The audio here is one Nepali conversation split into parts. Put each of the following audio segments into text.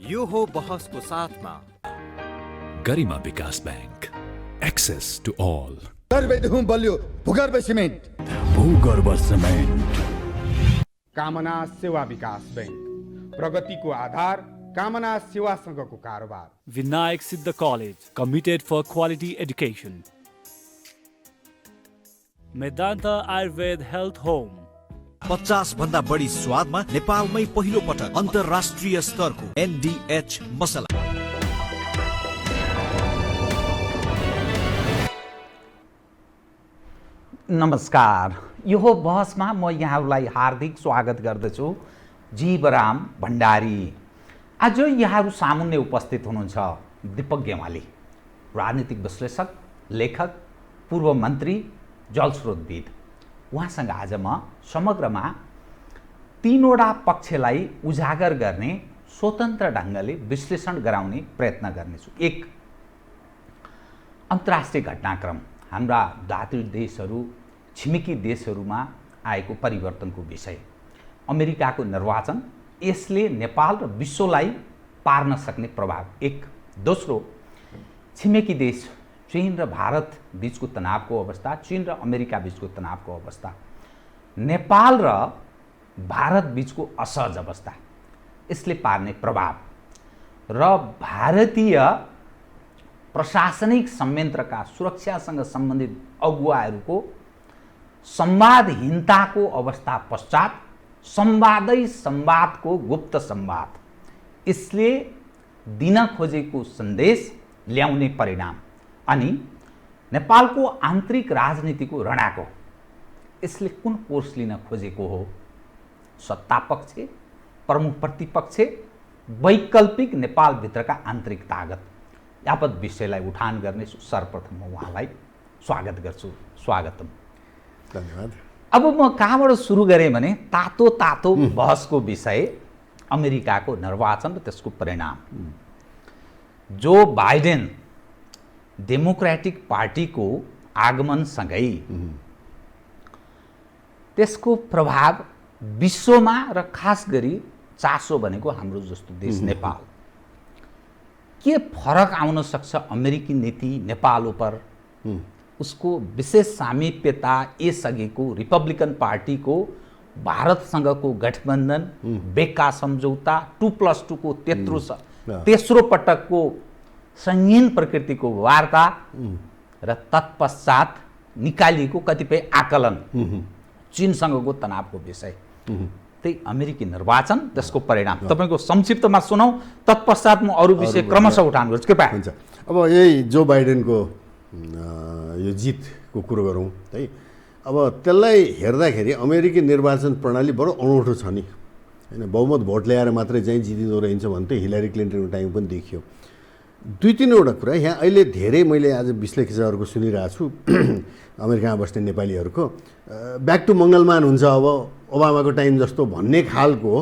यो हो बहसको साथमा गरिमा विकास बैंक, एक्सेस टु ऑल। गर्भदेखि बलियो भूगर्भ सिमेन्ट, भूगर्भ सिमेन्ट। कामना सेवा विकास बैंक, प्रगतिको आधार कामना सेवासँगको कारोबार। Vinayak Siddha college, committed for quality education. Medanta Ayurveda health home, 50 भन्दा बढी स्वादमा नेपालमै पहिलो पटक अन्तर्राष्ट्रिय स्तरको NDH मसला। नमस्कार, यो हो बहसमा म यहाँहरूलाई हार्दिक स्वागत गर्दछु। जीवराम भण्डारी। आज यहाँहरू सामुन्ने उपस्थित हुनुहुन्छ दीपक गेवाली, राजनीतिक विश्लेषक, लेखक, पूर्व मन्त्री, जलस्रोतविद। उहाँसँग आज म समग्रमा तीनवटा पक्षलाई उजागर गर्ने, स्वतन्त्र ढङ्गले विश्लेषण गराउने प्रयत्न गर्नेछु। एक, अन्तर्राष्ट्रिय घटनाक्रम, हाम्रा दात्री देशहरू, छिमेकी देशहरूमा आएको परिवर्तनको विषय, अमेरिकाको निर्वाचन, यसले नेपाल र विश्वलाई पार्न सक्ने प्रभाव। एक। दोस्रो, छिमेकी देश चीन र भारत बीचको तनावको अवस्था, चीन र अमेरिका बीचको तनावको अवस्था, नेपाल र भारत बीचको असहज अवस्था, यसले पार्ने प्रभाव र भारतीय प्रशासनिक संयन्त्रका सुरक्षासँग सम्बन्धित अगुवाहरूको संवादहीनताको अवस्था पश्चात संवादै संवादको गुप्त संवाद, यसले दिन खोजेको सन्देश ल्याउने परिणाम। अनि नेपालको आन्तरिक राजनीतिको रणको, यसले कुन कोर्स लिन खोजेको हो? सत्ता पक्ष, प्रमुख प्रतिपक्ष, वैकल्पिक नेपालभित्रका आन्तरिक तागत, यावत विषयलाई उठान गर्नेछु। सर्वप्रथम म उहाँलाई स्वागत गर्छु। स्वागतम। धन्यवाद। अब म कहाँबाट सुरु गरेँ भने तातो तातो बहसको विषय अमेरिकाको निर्वाचन र त्यसको परिणाम। जो बाइडेन डेमोक्रेटिक पार्टीको आगमनसँगै त्यसको प्रभाव विश्वमा र खास गरी चासो भनेको हाम्रो जस्तो देश नेपाल, के फरक आउन सक्छ अमेरिकी नीति नेपाल उपर, उसको विशेष सामिप्यता यसअघिको रिपब्लिकन पार्टीको भारतसँगको गठबन्धन, बेका सम्झौता, 2+2 को तेस्रो पटकको संगीन प्रकृतिको वार्ता र तत्पश्चात निकालिएको कतिपय आकलन, चीनसँगको तनावको विषय, त्यही अमेरिकी निर्वाचन, त्यसको परिणाम तपाईँको संक्षिप्तमा सुनौ, तत्पश्चात म अरू विषय क्रमशः उठान गर्छु। कृपया। हुन्छ। अब यही जो बाइडेनको यो जितको कुरो गरौँ है। अब त्यसलाई हेर्दाखेरि अमेरिकी निर्वाचन प्रणाली बडो अनौठो छ नि, होइन? बहुमत भोट ल्याएर मात्रै चाहिँ जितिँदो रहेछ भन्थ्यो, हिलारी क्लिन्टनको टाइम पनि देखियो। दुई तिनवटा कुरा यहाँ अहिले धेरै मैले आज विश्लेषकहरूको सुनिरहेको छु, अमेरिकामा बस्ने नेपालीहरूको ब्याक टु मङ्गलमान हुन्छ अब ओबामाको टाइम जस्तो भन्ने खालको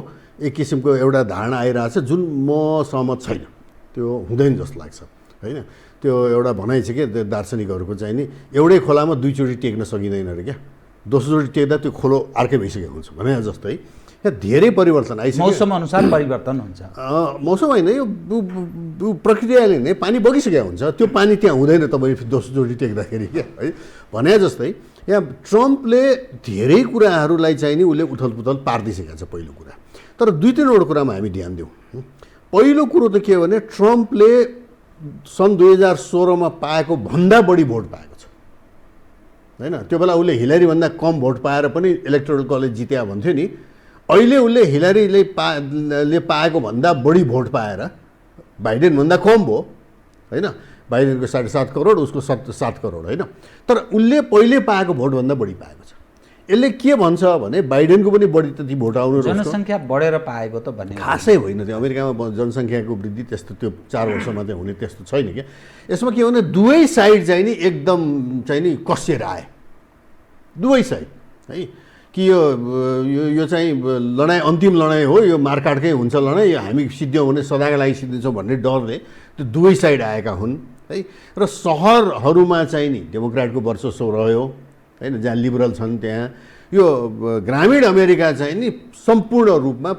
एक किसिमको एउटा धारणा आइरहेछ, जुन म सहमत छैन। त्यो हुँदैन जस्तो लाग्छ, होइन? त्यो एउटा भनाइ छ कि दार्शनिकहरूको चाहिँ नि, एउटै खोलामा दुईचोटि टेक्न सकिँदैन अरे क्या, दोस्रोचोटि टेक्दा त्यो खोलो अर्कै भइसकेको हुन्छ भने जस्तै यहाँ धेरै परिवर्तन आइसक्यो। मौसम अनुसार परिवर्तन हुन्छ। मौसम होइन, यो प्रक्रियाले नै पानी बगिसकेको हुन्छ, त्यो पानी त्यहाँ हुँदैन तपाईँ दोस्रोचोटि टेक्दाखेरि क्या, है? भने जस्तै यहाँ ट्रम्पले धेरै कुराहरूलाई चाहिँ नि उसले उथलपुथल पारिदिइसकेको छ। पहिलो कुरा, तर दुई तिनवटा कुरामा हामी ध्यान दिउँ। पहिलो कुरो त के हो भने ट्रम्पले सन् 2016मा पाएको भन्दा बढी भोट पाएको छ, होइन? त्यो बेला उसले हिलारीभन्दा कम भोट पाएर पनि इलेक्टोरल कलेज जित्या भन्थ्यो नि। अहिले उसले हिलारीले पाएको भन्दा बढी भोट पाएर बाइडेनभन्दा कम भयो, होइन? बाइडेनको 7.5 करोड, उसको 7 करोड, होइन? तर उसले पहिले पाएको भोटभन्दा बढी पाएको छ। यसले के भन्छ भने बाइडेनको पनि बढी त्यति भोट आउनु, जनसङ्ख्या बढेर पाएको त भन्ने खासै होइन। त्यो अमेरिकामा जनसङ्ख्याको वृद्धि त्यस्तो त्यो 4 वर्षमा चाहिँ हुने त्यस्तो छैन क्या। यसमा के हो भने दुवै साइड चाहिँ नि एकदम चाहिँ नि कसिएर आए, दुवै साइड, है? कि यो चाहिँ लडाइँ अन्तिम लडाइँ हो, यो मारकाटकै हुन्छ लडाइँ, यो हामी सिद्ध्यौँ भने सदाका लागि सिद्धिन्छौँ भन्ने डरले त्यो दुवै साइड आएका हुन्, है? र सहरहरूमा चाहिँ नि डेमोक्रेटको वर्चस्व रह्यो, होइन? जहाँ लिबरल छन् त्यहाँ यो ग्रामीण अमेरिका चाहिँ नि सम्पूर्ण रूपमा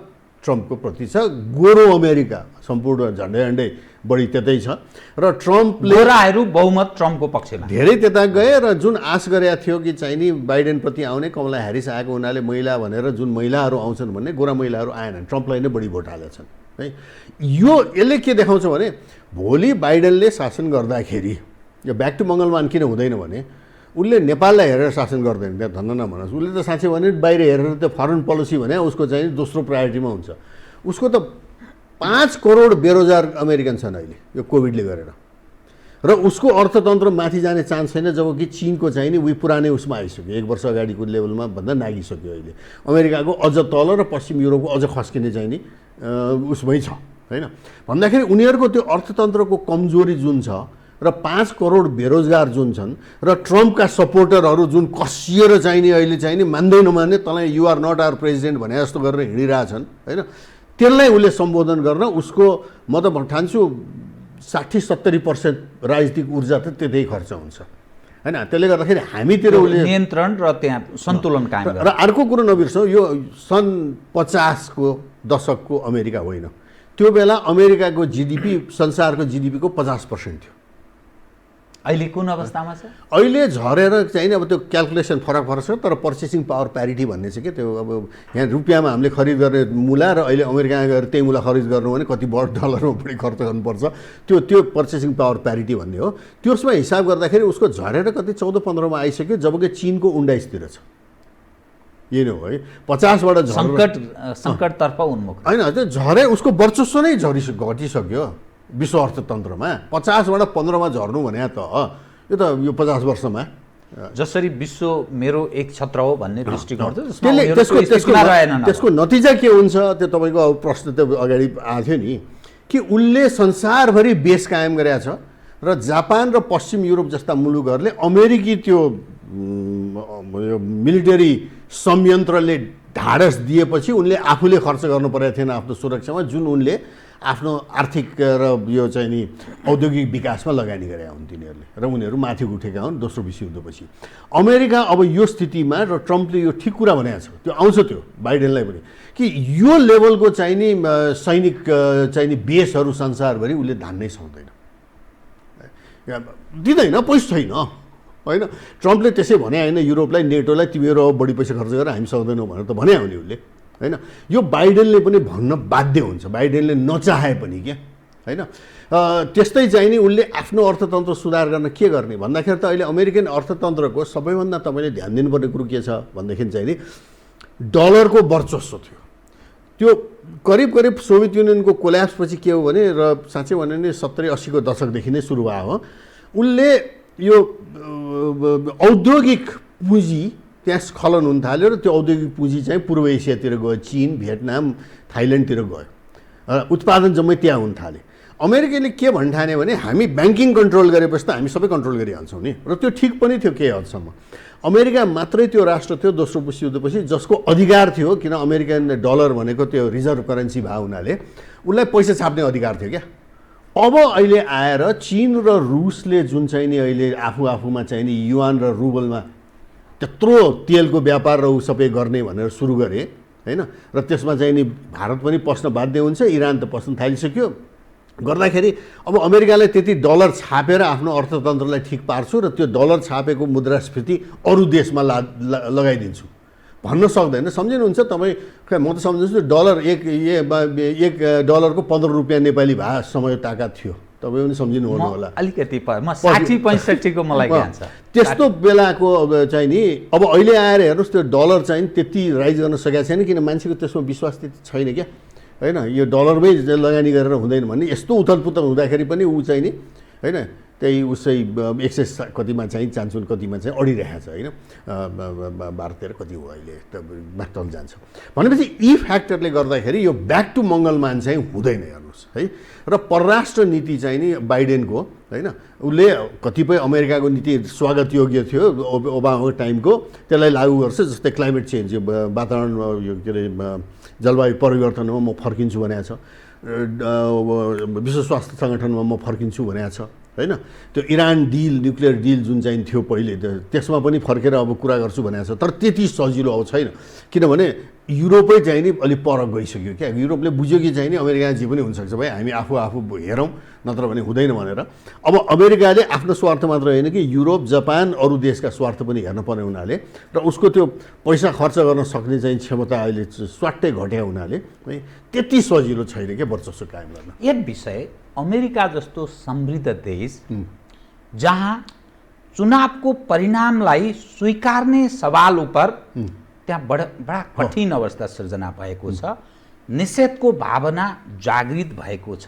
ट्रम्पको प्रति छ। गोरो अमेरिका सम्पूर्ण झन्डै झन्डै बढी त्यतै छ र ट्रम्पले गोराहरू बहुमत ट्रम्पको पक्षमा धेरै त्यता गए र जुन आश गरेका थियो कि चाहिँ नि बाइडेनप्रति आउने कमला ह्यारिस आएको हुनाले महिला भनेर जुन महिलाहरू आउँछन् भन्ने गोरा महिलाहरू आएनन्, ट्रम्पलाई नै बढी भोट हालेका छन् है। यो यसले के देखाउँछ भने भोलि बाइडेनले शासन गर्दाखेरि यो ब्याक टु मङ्गलमान किन हुँदैन भने उसले नेपाललाई हेरेर शासन गर्दैन, त्यहाँ धन्न नभनोस्। उसले त साँच्चै भने बाहिर हेरेर त्यो फरेन पोलिसी भने उसको चाहिँ दोस्रो प्रायोरिटीमा हुन्छ। उसको त 5 करोड बेरोजगार अमेरिकन छन् अहिले यो कोभिडले गरेर र उसको अर्थतन्त्र माथि जाने चान्स छैन, जबकि चिनको चाहिँ नि उही पुरानै उसमा आइसक्यो, 1 वर्ष अगाडिको लेभलमा भन्दा नागिसक्यो। अहिले अमेरिकाको अझ तल र पश्चिम युरोपको अझ खस्किने चाहिँ नि उसमै छ होइन। भन्दाखेरि उनीहरूको त्यो अर्थतन्त्रको कमजोरी जुन छ र 5 करोड बेरोजगार जुन छन् र ट्रम्पका सपोर्टरहरू जुन कसिएर चाहिँ नि अहिले चाहिँ नि मान्दै नमान्ने तँलाई you are not our president भने जस्तो गरेर हिँडिरहेछन् होइन, त्यसलाई उसले सम्बोधन गर्न उसको म त ठान्छु 60-70% राजनीतिक ऊर्जा त त्यतै खर्च हुन्छ होइन। त्यसले गर्दाखेरि हामीतिर उसले नियन्त्रण र त्यहाँ सन्तुलन कायम र अर्को कुरो नबिर्सौँ, यो सन् 50 को दशकको अमेरिका होइन। त्यो बेला अमेरिकाको जिडिपी संसारको जिडिपीको 50% थियो। अहिले कुन अवस्थामा छ? अहिले झरेर चाहिँ अब त्यो क्यालकुलेसन फरक छ, तर पर्चेसिङ पावर प्यारिटी भन्ने छ कि त्यो अब यहाँ रुपियाँमा हामीले खरिद गर्ने मुला र अहिले अमेरिकामा गएर त्यही मुला खरिद गर्नु भने कति डलरमा बढी खर्च गर्नुपर्छ, त्यो पर्चेसिङ पावर प्यारिटी भन्ने हो। त्यसमा हिसाब गर्दाखेरि उसको झरेर कति 14-15मा आइसक्यो, जबकि चिनको 19तिर छ। यही नै हो है, 50बाट सङ्कटतर्फ उन्मुख होइन। त्यो झरे उसको वर्चस्व नै घटिसक्यो विश्व अर्थतन्त्रमा। 50बाट 15मा झर्नु भने त यो 50 वर्षमा जसरी विश्व मेरो एक छत्र हो भन्ने दृष्टिकोण त्यसको नतिजा के हुन्छ त्यो तपाईँको अब प्रश्न त अगाडि आएको थियो नि कि उसले संसारभरि बेस कायम गरेका छ र जापान र पश्चिम युरोप जस्ता मुलुकहरूले अमेरिकी त्यो मिलिटरी संयन्त्रले ढाडस दिएपछि उनले आफूले खर्च गर्नु परेको थिएन आफ्नो सुरक्षामा, जुन उनले आफ्नो आर्थिक र यो चाहिँ नि औद्योगिक विकासमा लगानी गरेका हुन् तिनीहरूले, र उनीहरू माथि उठेका हुन् दोस्रो विश्वयुद्धपछि। अमेरिका अब यो स्थितिमा र ट्रम्पले यो ठिक कुरा भनेको छ, त्यो आउँछ त्यो बाइडेनलाई पनि कि यो लेभलको चाहिँ नि सैनिक चाहिँ नि बेसहरू संसारभरि उसले धान्नै सक्दैन, दिँदैन, पैसा छैन होइन। ट्रम्पले त्यसै भने होइन युरोपलाई, नेटोलाई तिमीहरू अब बढी पैसा खर्च गरेर हामी सक्दैनौँ भनेर त भने हो नि उसले होइन। यो बाइडेनले पनि भन्न बाध्य हुन्छ, बाइडेनले नचाहे पनि क्या होइन। त्यस्तै चाहिँ नि उसले आफ्नो अर्थतन्त्र सुधार गर्न के गर्ने भन्दाखेरि त अहिले अमेरिकन अर्थतन्त्रको सबैभन्दा तपाईँले ध्यान दिनुपर्ने कुरो के छ भनेदेखि चाहिँ नि डलरको वर्चस्व थियो। त्यो करिब सोभियत युनियनको कोल्याप्स पछि के हो भने र साँच्चै भने नि 70-80 को दशकदेखि नै सुरु भयो हो, उसले यो औद्योगिक पुँजी त्यहाँ स्खलन हुन थाल्यो र त्यो औद्योगिक पुँजी चाहिँ पूर्व एसियातिर गयो, चीन, भियतनाम, थाइल्यान्डतिर गयो, उत्पादन जम्मै त्यहाँ हुन थाले। अमेरिकाले के भन्ठाने भने हामी ब्याङ्किङ कन्ट्रोल गरेपछि त हामी सबै कन्ट्रोल गरिहाल्छौँ नि, र त्यो ठिक पनि थियो केही हदसम्म। अमेरिका मात्रै त्यो राष्ट्र थियो दोस्रो विश्वयुद्धपछि जसको अधिकार थियो, किन अमेरिकन डलर भनेको त्यो रिजर्भ करेन्सी भए हुनाले उसलाई पैसा छाप्ने अधिकार थियो क्या। अब अहिले आएर चीन र रुसले जुन चाहिँ नि अहिले आफूमा चाहिँ नि युआन र रुबलमा त्यत्रो तेलको व्यापार र ऊ सबै गर्ने भनेर सुरु गरे होइन, र त्यसमा चाहिँ नि भारत पनि पस्न बाध्य हुन्छ, इरान त पस्न थालिसक्यो गर्दाखेरि अब अमेरिकाले त्यति डलर छापेर आफ्नो अर्थतन्त्रलाई ठिक पार्छु र त्यो डलर छापेको मुद्रास्फीति अरू देशमा लगाइदिन्छु भन्न सक्दैन। सम्झिनुहुन्छ तपाईँ? खै म त सम्झिन्छु डलर एक डलरको 15 रुपियाँ नेपाली भए समय ताका थियो, तपाईँ पनि सम्झिनु होला अलिकति। म 60-65 को मलाई ज्ञान छ त्यस्तो बेलाको चाहिँ नि। अब अहिले आएर हेर्नुहोस् त्यो डलर चाहिँ त्यति राइज गर्न सकेको छैन, किन मान्छेको त्यसमा विश्वास त्यति छैन क्या होइन। यो डलरमै लगानी गरेर हुँदैन भन्ने यस्तो उथलपुथल हुँदाखेरि पनि ऊ चाहिँ नि होइन त्यही उसै एक्सेस कतिमा चाहिँ चान्सुन कतिमा चाहिँ अडिरहेको छ होइन। 12-13 कति हो अहिले त माथि जान्छ भनेपछि यी फ्याक्टरले गर्दाखेरि यो ब्याक टु मङ्गलमान चाहिँ हुँदैन हेर्नुहोस् है। र परराष्ट्र नीति चाहिँ नि बाइडेनको होइन, उसले कतिपय अमेरिकाको नीति स्वागत योग्य थियो ओबामाको टाइमको, त्यसलाई लागू गर्छ। जस्तै क्लाइमेट चेन्ज, यो वातावरण यो के अरे जलवायु परिवर्तनमा म फर्किन्छु भनेको छ, विश्व स्वास्थ्य सङ्गठनमा म फर्किन्छु भनेको छ होइन। त्यो इरान डिल, न्युक्लियर डिल जुन चाहिँ थियो पहिले त्यसमा पनि फर्केर अब कुरा गर्छु भनेको छ, तर त्यति सजिलो अब छैन, किनभने युरोपै चाहिँ नि अलिक पर गइसक्यो क्या। युरोपले बुझ्यो कि चाहिँ नि अमेरिका जे पनि हुनसक्छ भाइ, हामी आफू हेरौँ, नत्र भने हुँदैन भनेर। अब अमेरिकाले आफ्नो स्वार्थ मात्र होइन कि युरोप, जापान, अरू देशका स्वार्थ पनि हेर्नुपर्ने हुनाले र उसको त्यो पैसा खर्च गर्न सक्ने चाहिँ क्षमता अहिले स्वाट्टै घट्या हुनाले है त्यति सजिलो छैन क्या वर्चस्व कायम गर्न। एक विषय, अमेरिका जस्तो समृद्ध देश जहाँ चुनावको परिणामलाई स्वीकार्ने सवाल उप त्यहाँ बडा कठिन अवस्था सृजना भएको छ, निषेधको भावना जागृत भएको छ,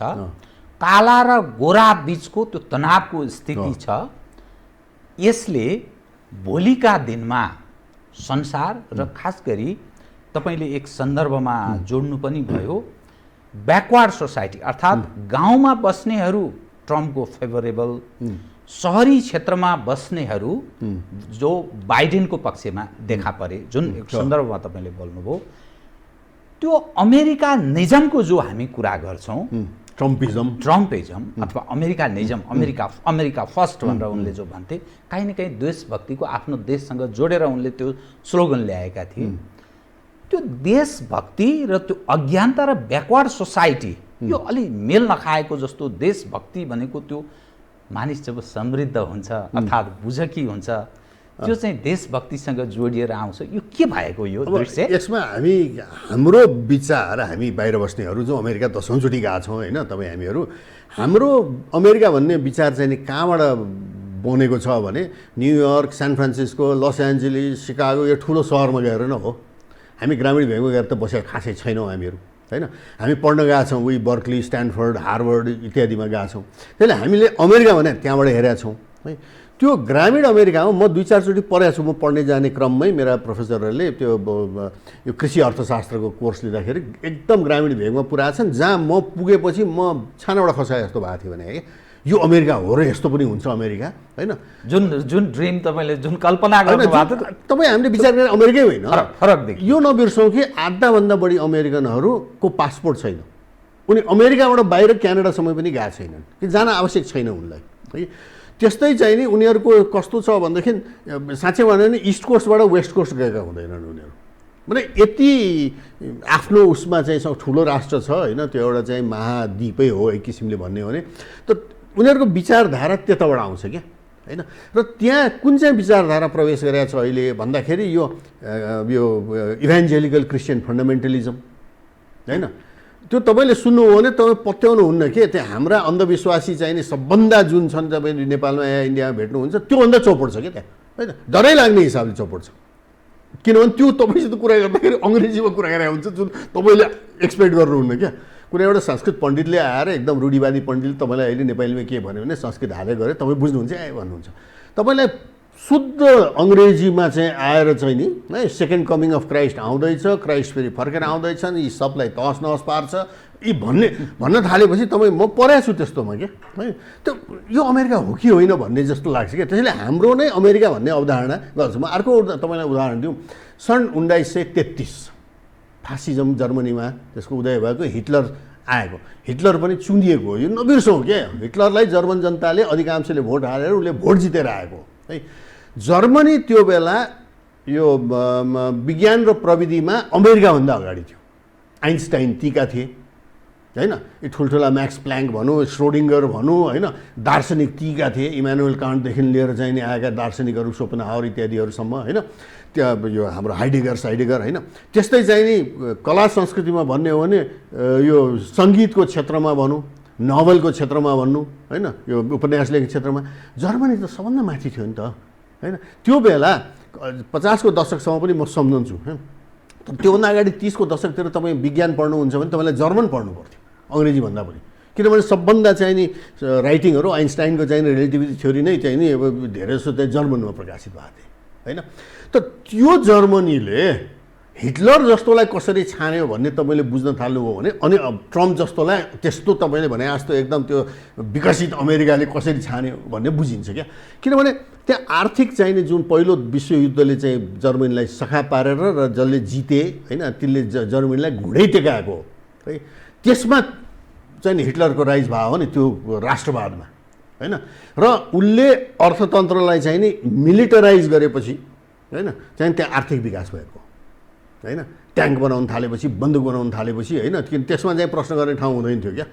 काला र गोरा बीचको त्यो तनावको स्थिति छ। यसले भोलिका दिनमा संसार र खास गरी तपाईले एक सन्दर्भमा जोड्नु पनि भयो, ब्याकवार्ड सोसाइटी अर्थात् गाउँमा बस्नेहरू ट्रम्पको फेभरेबल, सहरी क्षेत्रमा बस्नेहरू जो बाइडेनको पक्षमा देखा परे, जुन एक सन्दर्भमा तपाईले बोल्नुभयो, त्यो अमेरिका निजमको जो हामी कुरा गर्छौँ, ट्रम्पिजम अथवा अमेरिका निजम, अमेरिका फर्स्ट भनेर उनले जो भन्थे, कहीँ न कहीँ देशभक्तिको आफ्नो देशसँग जोडेर उनले त्यो स्लोगन ल्याएका थिए। त्यो देशभक्ति र त्यो अज्ञानता र ब्याकवार्ड सोसाइटी यो अलि मेल नखाएको जस्तो। देशभक्ति भनेको त्यो मानिस जब समृद्ध हुन्छ अर्थात् बुझकी हुन्छ, त्यो चाहिँ देशभक्तिसँग जोडिएर आउँछ। यो के भएको यो दृश्य? यसमा हाम्रो विचार, हामी बाहिर बस्नेहरू जो अमेरिका 10औं चोटि गएका छौँ होइन, तपाईँ हामीहरू, हाम्रो अमेरिका भन्ने विचार चाहिँ नि कहाँबाट बनेको छ भने New York, San Francisco, Los Angeles, Chicago यो ठुलो सहरमा गएर न हो। हामी ग्रामीण भेगमा गएर त बसेर खासै छैनौँ हामीहरू होइन। हामी पढ्न गएका छौँ, उही बर्कली, स्ट्यानफोर्ड, हार्वर्ड इत्यादिमा गएका छौँ। त्यसले हामीले अमेरिका भने त्यहाँबाट हेरेका छौँ है। त्यो ग्रामीण अमेरिकामा म 2-4 चोटि पढेको छु। म पढ्ने जाने क्रममै मेरा प्रोफेसरहरूले त्यो यो कृषि अर्थशास्त्रको कोर्स लिँदाखेरि एकदम ग्रामीण भेगमा पुऱ्याएको छन्, जहाँ म पुगेपछि म छानाबाट खसाए जस्तो भएको थियो भने है यो अमेरिका हो र यस्तो पनि हुन्छ अमेरिका होइन। जुन ड्रिम तपाईँले जुन कल्पना गर्नुभएको थियो, तपाईँ हामीले विचार गरेर अमेरिकै होइन, फरक देखियो। यो नबिर्सौँ कि आधाभन्दा बढी अमेरिकनहरूको पासपोर्ट छैन, उनी अमेरिकाबाट बाहिर क्यानाडासम्म पनि गएको छैनन् कि जान आवश्यक छैन उनलाई है। त्यस्तै चाहिँ नि उनीहरूको कस्तो छ भनेदेखि साँच्चै भन्यो भने इस्ट कोस्टबाट वेस्ट कोस्ट गएका हुँदैनन् उनीहरू। माने यति आफ्नो उसमा चाहिँ ठुलो राष्ट्र छ होइन, त्यो एउटा चाहिँ महाद्वीपै हो एक किसिमले भन्ने हो भने, त उनीहरूको विचारधारा त्यताबाट आउँछ क्या होइन। र त्यहाँ कुन चाहिँ विचारधारा प्रवेश गरेको छ अहिले भन्दाखेरि यो इभान्जेलिकल क्रिस्चियन फन्डामेन्टलिजम होइन। त्यो तपाईँले सुन्नुभयो भने तपाईँ पत्याउनुहुन्न के, त्यहाँ हाम्रा अन्धविश्वासी चाहिँ नि सबभन्दा जुन छन्, तपाईँले नेपालमा या इन्डियामा भेट्नुहुन्छ त्योभन्दा चौपट छ क्या त्यहाँ होइन। डरै लाग्ने हिसाबले चौपट छ, किनभने त्यो तपाईँसित कुरा गर्दाखेरि अङ्ग्रेजीमा कुरा गरेर हुन्छ जुन तपाईँले एक्सपेक्ट गर्नुहुन्न क्या। कुनै एउटा संस्कृत पण्डितले आएर एकदम रूढिवादी पण्डितले तपाईँलाई अहिले नेपालीमा के भन्यो भने संस्कृत हाले गरे तपाईँ बुझ्नुहुन्छ ए भन्नुहुन्छ। तपाईँलाई शुद्ध अङ्ग्रेजीमा चाहिँ आएर चाहिँ नि है सेकेन्ड कमिङ अफ क्राइस्ट आउँदैछ, क्राइस्ट फेरि फर्केर आउँदैछन्, यी सबलाई तहस नहस पार्छ यी भन्न थालेपछि तपाईँ म परेको छु त्यस्तोमा क्या है। त्यो यो अमेरिका हो कि होइन भन्ने जस्तो लाग्छ क्या। त्यसैले हाम्रो नै अमेरिका भन्ने अवधारणा गर्छु। म अर्को तपाईँलाई उदाहरण दिउँ। सन् 1933 फासिजम जर्मनीमा त्यसको उदय भएको, हिटलर आएको, हिटलर पनि चुनिएको हो, यो नबिर्सौँ क्या। हिटलरलाई जर्मन जनताले अधिकांशले भोट हालेर उसले भोट जितेर आएको है। जर्मनी त्यो बेला यो विज्ञान र प्रविधिमा अमेरिकाभन्दा अगाडि थियो। आइन्स्टाइन तीका थिए होइन, यी ठुल्ठुला म्याक्स प्ल्याङ्क भनौँ, श्रोडिङ्गर भनौँ होइन, दार्शनिक तीका थिए। इमानुएल कान्टदेखि लिएर चाहिँ नि आएका दार्शनिकहरू सोपेनहावर इत्यादिहरूसम्म होइन। त्यहाँ यो हाम्रो हाइडेगर होइन। त्यस्तै चाहिँ नि कला संस्कृतिमा भन्ने हो भने यो सङ्गीतको क्षेत्रमा भनौँ, नोभलको क्षेत्रमा भन्नु होइन, यो उपन्यास लेख्ने क्षेत्रमा जर्मनी त सबभन्दा माथि थियो नि त होइन। त्यो बेला 50 को दशकसम्म पनि म सम्झन्छु। त्योभन्दा अगाडि 30 को दशकतिर तपाईँ विज्ञान पढ्नुहुन्छ भने तपाईँलाई जर्मन पढ्नु पर्थ्यो अङ्ग्रेजी भन्दा पनि, किनभने सबभन्दा चाहिँ नि राइटिङहरू आइन्स्टाइनको चाहिँ रिलेटिभिटी थ्योरी नै चाहिँ नि अब धेरै जस्तो चाहिँ जर्मनमा प्रकाशित भएको थिए होइन। त त्यो जर्मनीले हिटलर जस्तोलाई कसरी छान्यो भन्ने तपाईँले बुझ्न थाल्नुभयो भने, अनि ट्रम्प जस्तोलाई त्यस्तो तपाईँले भने जस्तो एकदम त्यो विकसित अमेरिकाले कसरी छान्यो भन्ने बुझिन्छ क्या। किनभने त्यहाँ आर्थिक चाहिने जुन पहिलो विश्वयुद्धले चाहिँ जर्मनीलाई सखा पारेर र जसले जिते होइन, त्यसले जर्मनीलाई घुँडै टेकाएको है। त्यसमा चाहिँ हिटलरको राइज भयो नि त्यो राष्ट्रवादमा होइन। र उसले अर्थतन्त्रलाई चाहिँ नि मिलिटराइज गरेपछि होइन चाहिँ त्यहाँ आर्थिक विकास भएको होइन, ट्याङ्क बनाउन थालेपछि, बन्दुक बनाउन थालेपछि होइन, त्यसमा चाहिँ प्रश्न गर्ने ठाउँ हुँदैन थियो क्या,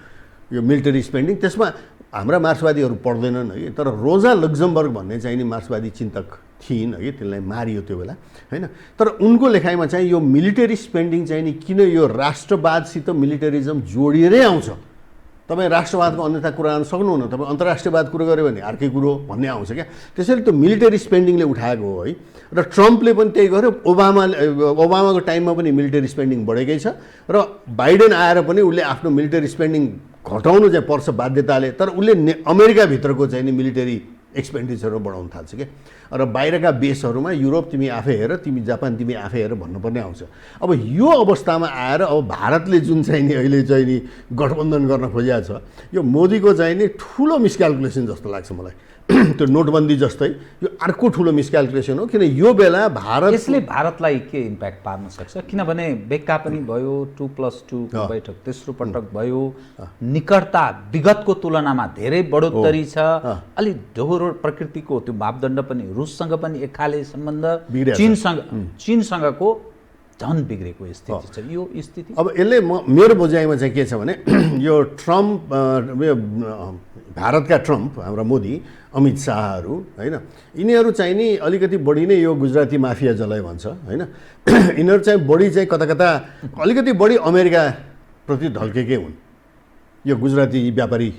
यो मिलिटरी स्पेन्डिङ। त्यसमा हाम्रा मार्क्सवादीहरू पढ्दैनन् है, तर रोजा लक्जमबर्ग भन्ने चाहिँ नि मार्क्सवादी चिन्तक थिइन् है, त्यसलाई मारियो त्यो बेला होइन। तर उनको लेखाइमा चाहिँ यो मिलिटरी स्पेन्डिङ चाहिँ नि किन यो राष्ट्रवादसित मिलिटरिजम जोडिएरै आउँछ, तपाईँ राष्ट्रवादको अन्यथा कुरा गर्न सक्नुहुन्न, तपाईँ अन्तर्राष्ट्रियवाद कुरो गऱ्यो भने अर्कै कुरो भन्ने आउँछ क्या। त्यसैले त्यो मिलिटरी स्पेन्डिङले उठाएको हो है। र ट्रम्पले पनि त्यही गर्यो, ओबामाको टाइममा पनि मिलिटरी स्पेन्डिङ बढेकै छ, र बाइडेन आएर पनि उसले आफ्नो मिलिटरी स्पेन्डिङ घटाउनु चाहिँ पर्छ बाध्यताले, तर उसले अमेरिकाभित्रको चाहिँ नि मिलिटरी एक्सपेन्डिचर बढाउन थाल्छ क्या। र बाहिरका देशहरूमा युरोप तिमी आफै हेर, तिमी जापान तिमी आफै हेर भन्नुपर्ने आउँछ। अब यो अवस्थामा आएर अब भारतले जुन चाहिँ नि अहिले चाहिँ नि गठबन्धन गर्न खोजिएको छ, यो मोदीको चाहिँ नि ठुलो मिसक्यालकुलेसन जस्तो लाग्छ मलाई। त्यो नोटबन्दी जस्तै यो अर्को ठुलो मिसक्यालकुलेसन हो, किन यो बेला भारत यसले भारतलाई के इम्प्याक्ट पार्न सक्छ? किनभने बेक्का पनि भयो, 2+2 को बैठक तेस्रो पटक भयो, निकटता विगतको तुलनामा धेरै बढोत्तरी छ, अलि दोहोरो प्रकृतिको त्यो मापदण्ड पनि रुससँग पनि एक खाले सम्बन्ध, चीनसँगको झन बिग्रेको स्थिति छ। यो स्थिति अब यसले मेरो बुझाइमा चाहिँ के छ भने यो ट्रम्प, भारतका ट्रम्प, हाम्रा मोदी, अमित शाहहरू होइन, यिनीहरू चाहिँ नि अलिकति बढी नै यो गुजराती माफिया जसलाई भन्छ होइन, यिनीहरू चाहिँ बढी चाहिँ कता कता अलिकति बढी अमेरिकाप्रति ढल्केकै हुन्। यो गुजराती व्यापारी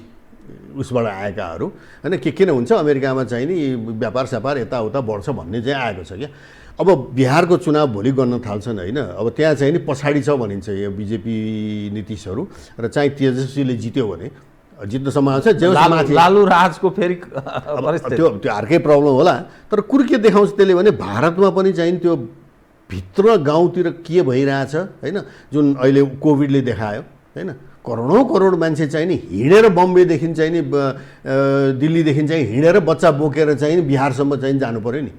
उसबाट आएकाहरू होइन, किन हुन्छ अमेरिकामा चाहिँ नि व्यापार स्यापार यताउता बढ्छ भन्ने चाहिँ आएको छ क्या। अब बिहारको चुनाव भोलि गर्न थाल्छन् होइन, अब त्यहाँ चाहिँ नि पछाडि छ भनिन्छ यो बिजेपी नीतिशहरू, र चाहिँ तेजस्वीले जित्यो भने जित्न सम्भावना छ। लालु राजको फेरि त्यो अर्कै प्रब्लम होला, तर कुरो के देखाउँछ त्यसले भने भारतमा पनि चाहिँ त्यो भित्र गाउँतिर के भइरहेछ होइन, जुन अहिले कोभिडले देखायो होइन, करोडौँ करोड मान्छे चाहिँ नि हिँडेर बम्बेदेखि चाहिँ नि दिल्लीदेखि चाहिँ हिँडेर बच्चा बोकेर चाहिँ बिहारसम्म चाहिँ जानु पऱ्यो नि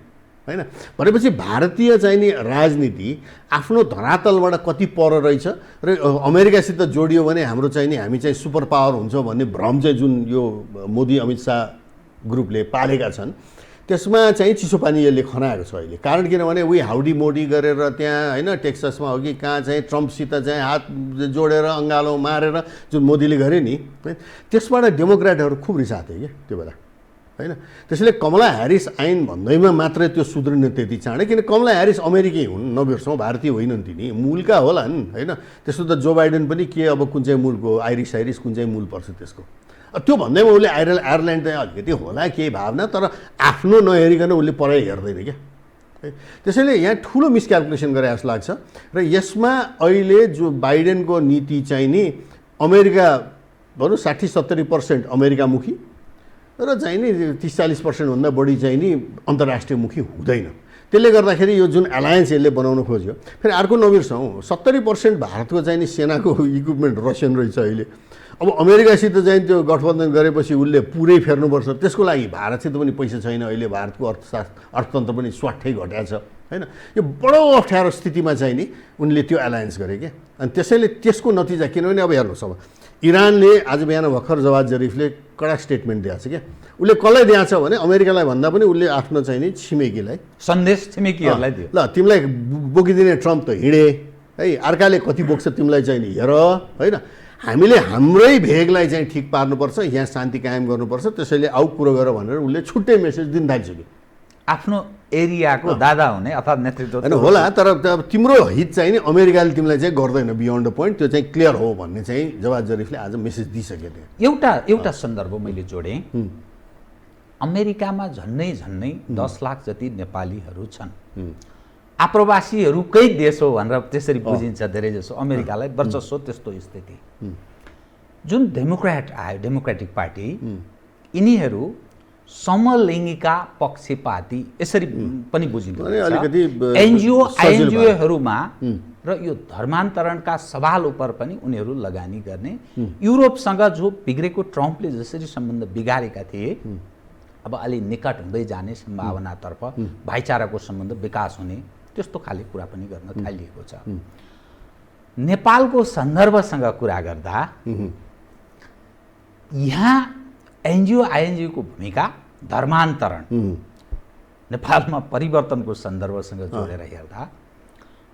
होइन। भनेपछि भारतीय चाहिँ नि राजनीति आफ्नो धरातलबाट कति पर रहेछ र अमेरिकासित जोडियो भने हाम्रो चाहिँ नि हामी चाहिँ सुपर पावर हुन्छ भन्ने भ्रम चाहिँ जुन यो मोदी अमित शाह ग्रुपले पालेका छन्, त्यसमा चाहिँ चिसो पानी यसले खनाएको छ अहिले। कारण किनभने उही हाउडी मोडी गरेर त्यहाँ होइन टेक्सासमा हो कि कहाँ चाहिँ ट्रम्पसित चाहिँ हात जोडेर अँगालो मारेर जुन मोदीले गरे नि, त्यसबाट डेमोक्रेटहरू खुब रिसाएको थियो क्या त्यो बेला होइन। त्यसैले कमला ह्यारिस आइन भन्दैमा मात्रै त्यो सुध्रिने त्यति चाँडै, किन कमला ह्यारिस अमेरिकै हुन्, नबिर्सौँ भारतीय होइनन् तिनी, मूलका होलान् होइन। त्यसो त जो बाइडेन पनि के अब कुन चाहिँ मूलको, आइरिस कुन चाहिँ मूल पर्छ त्यसको, त्यो भन्दैमा उसले आयरल्यान्ड चाहिँ अलिकति होला केही भावना, तर आफ्नो नहेरिकन उसले पराइ हेर्दैन क्या। त्यसैले यहाँ ठुलो मिसक्यालकुलेसन गरे जस्तो लाग्छ। र यसमा अहिले जो बाइडेनको नीति चाहिँ नि अमेरिका भनौँ 60-70% अमेरिकामुखी र चाहिँ नि 30-40% भन्दा बढी चाहिँ नि अन्तर्राष्ट्रियमुखी हुँदैन। त्यसले गर्दाखेरि यो जुन एलायन्स यसले बनाउन खोज्यो, फेरि अर्को नबिर्सौँ 70% भारतको चाहिँ नि सेनाको इक्विपमेन्ट रसियन रहेछ अहिले। अब अमेरिकासित चाहिँ त्यो गठबन्धन गरेपछि उसले पुरै फेर्नुपर्छ, त्यसको लागि भारतसित पनि पैसा छैन अहिले, भारतको अर्थतन्त्र पनि स्वाट्ठै घटेको छ होइन। यो बडो अप्ठ्यारो स्थितिमा चाहिँ नि उनले त्यो एलायन्स गरे क्या। अनि त्यसैले त्यसको नतिजा, किनभने अब हेर्नुहोस्, अब इरानले आज बिहान भर्खर जवाद जरिफले कडा स्टेटमेन्ट दिएको छ क्या। उसले कसलाई दिएको छ भने अमेरिकालाई भन्दा पनि उसले आफ्नो चाहिँ नि छिमेकीलाई सन्देश छिमेकीहरूलाई दियो, ल तिमीलाई बोकिदिने ट्रम्प त हिँडे है, अर्काले कति बोक्छ तिमीलाई चाहिँ नि हेर होइन, हामीले हाम्रै भेगलाई चाहिँ ठिक पार्नुपर्छ, यहाँ शान्ति कायम गर्नुपर्छ, त्यसैले आउ कुरो गर भनेर उसले छुट्टै मेसेज दिन थालिसक्यो। आफ्नो एरियाको दादा हुने अर्थात् नेतृत्व होइन होला, तर तिम्रो हित चाहिँ नि अमेरिकाले तिमीलाई चाहिँ गर्दैन बियोन्ड द पोइन्ट, त्यो चाहिँ क्लियर हो भन्ने चाहिँ जवाद जरिफले आज मेसेज दिइसके थियो। एउटा सन्दर्भ मैले जोडेँ, अमेरिकामा झन्नै 10 लाख जति नेपालीहरू छन्, आप्रवासीहरूकै देश हो भनेर त्यसरी बुझिन्छ धेरै जसो अमेरिकालाई, वर्चस्व त्यस्तो स्थिति। जुन डेमोक्रेट आयो, डेमोक्रेटिक पार्टी, यिनीहरू समलिङ्गिका पक्षपाती यसरी पनि बुझिन्छ। एनजिओ आइएनजिओहरूमा र यो धर्मान्तरणका सवाल उप पनि उनीहरू लगानी गर्ने, युरोपसँग जो बिग्रेको ट्रम्पले जसरी सम्बन्ध बिगारेका थिए, अब अलि निकट हुँदै जाने सम्भावनातर्फ, भाइचाराको सम्बन्ध विकास हुने त्यस्तो खाले कुरा पनि गर्न थालिएको छ। नेपालको सन्दर्भसँग कुरा गर्दा यहाँ एनजिओ आइएनजिओको भूमिका, धर्मान्तरण, नेपालमा परिवर्तनको सन्दर्भसँग जोडेर हेर्दा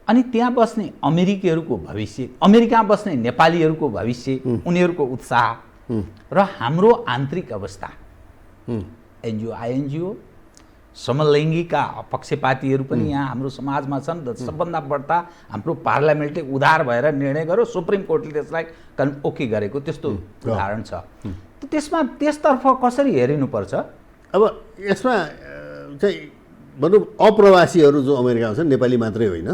अनि त्यहाँ बस्ने अमेरिकीहरूको भविष्य, अमेरिकामा बस्ने नेपालीहरूको भविष्य, उनीहरूको उत्साह र हाम्रो आन्तरिक अवस्था, एनजिओ आइएनजिओ समलैङ्गिका पक्षपातीहरू पनि यहाँ हाम्रो समाजमा छन् र सबभन्दा बढ्ता हाम्रो पार्लियामेन्टले उदार भएर निर्णय गर्यो, सुप्रिम कोर्टले त्यसलाई ओके गरेको त्यस्तो उदाहरण छ। त्यसतर्फ कसरी हेरिनुपर्छ? अब यसमा चाहिँ भनौँ अप्रवासीहरू जो अमेरिकामा छन्, नेपाली मात्रै होइन,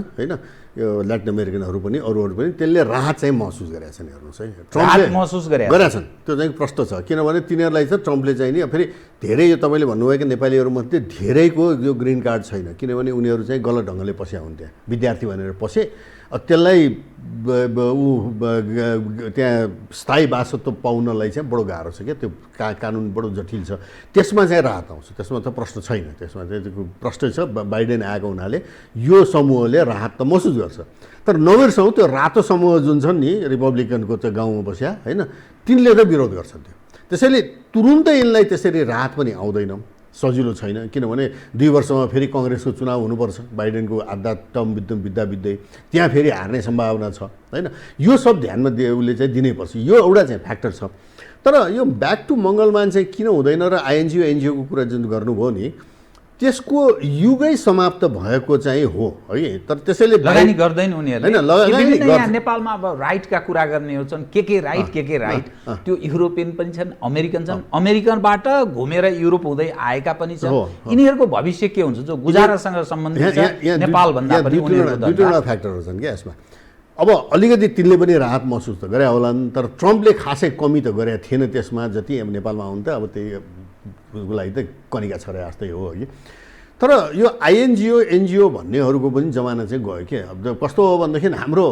यो ल्याटिन अमेरिकनहरू पनि अरूहरू पनि त्यसले राहत चाहिँ महसुस गरेका छन्। हेर्नुहोस् है, ट्रम्पले महसुस गरेका छन्, त्यो चाहिँ प्रश्न छ। किनभने तिनीहरूलाई चाहिँ ट्रम्पले चाहिँ नि फेरि धेरै यो तपाईँले भन्नुभएको नेपालीहरूमध्ये धेरैको यो ग्रिन कार्ड छैन, किनभने उनीहरू चाहिँ गलत ढङ्गले पस्या हुन्, त्यहाँ विद्यार्थी भनेर पसे, त्यसलाई त्यहाँ स्थायी वासत्व पाउनलाई चाहिँ बडो गाह्रो छ क्या, त्यो कानुन बडो जटिल छ। त्यसमा चाहिँ राहत आउँछ, त्यसमा त प्रश्न छैन, त्यसमा चाहिँ प्रश्न छ। बाइडेन आएको हुनाले यो समूहले राहत त महसुस गर्छ, तर नबिर्सौँ त्यो रातो समूह जुन छन् नि रिपब्लिकनको चाहिँ गाउँमा बस्या होइन, तिनले त विरोध गर्छन् त्यो। त्यसैले तुरुन्तै यिनलाई त्यसरी राहत पनि आउँदैन, सजिलो छैन, किनभने 2 वर्षमा फेरि कङ्ग्रेसको चुनाव हुनुपर्छ, बाइडेनको आधा टर्म बित्दै त्यहाँ फेरि हार्ने सम्भावना छ होइन। यो सब ध्यानमा उसले चाहिँ दिनैपर्छ, यो एउटा चाहिँ फ्याक्टर छ। तर यो ब्याक टु मङ्गलमान चाहिँ किन हुँदैन र आइएनजिओ एनजिओको कुरा जुन गर्नुभयो नि, त्यसको युगै समाप्त भएको चाहिँ हो है, तर त्यसैले लगानी गर्दैन उनीहरूले हैन, लगानी यहाँ नेपालमा अब राइटका कुरा गर्नेहरू छन्, के राइट के राइट, त्यो युरोपियन पनि छन्, अमेरिकन छन्, अमेरिकनबाट घुमेर युरोप हुँदै आएका पनि छन्। यिनीहरूको भविष्य के हुन्छ जो गुजारासँग सम्बन्धित छ? नेपाल भन्दा पनि दुईवटा फ्याक्टरहरू छन् क्या यसमा। अब अलिकति तिनले पनि राहत महसुस त गरे होलान्, तर ट्रम्पले खासै कमी त गरेका थिएन त्यसमा, जति नेपालमा आउनु त अब त्यही उसको लागि त कनिका छोरा जस्तै हो कि। तर यो आइएनजिओ एनजिओ भन्नेहरूको पनि जमाना चाहिँ गयो के। अब कस्तो हो भनेदेखि हाम्रो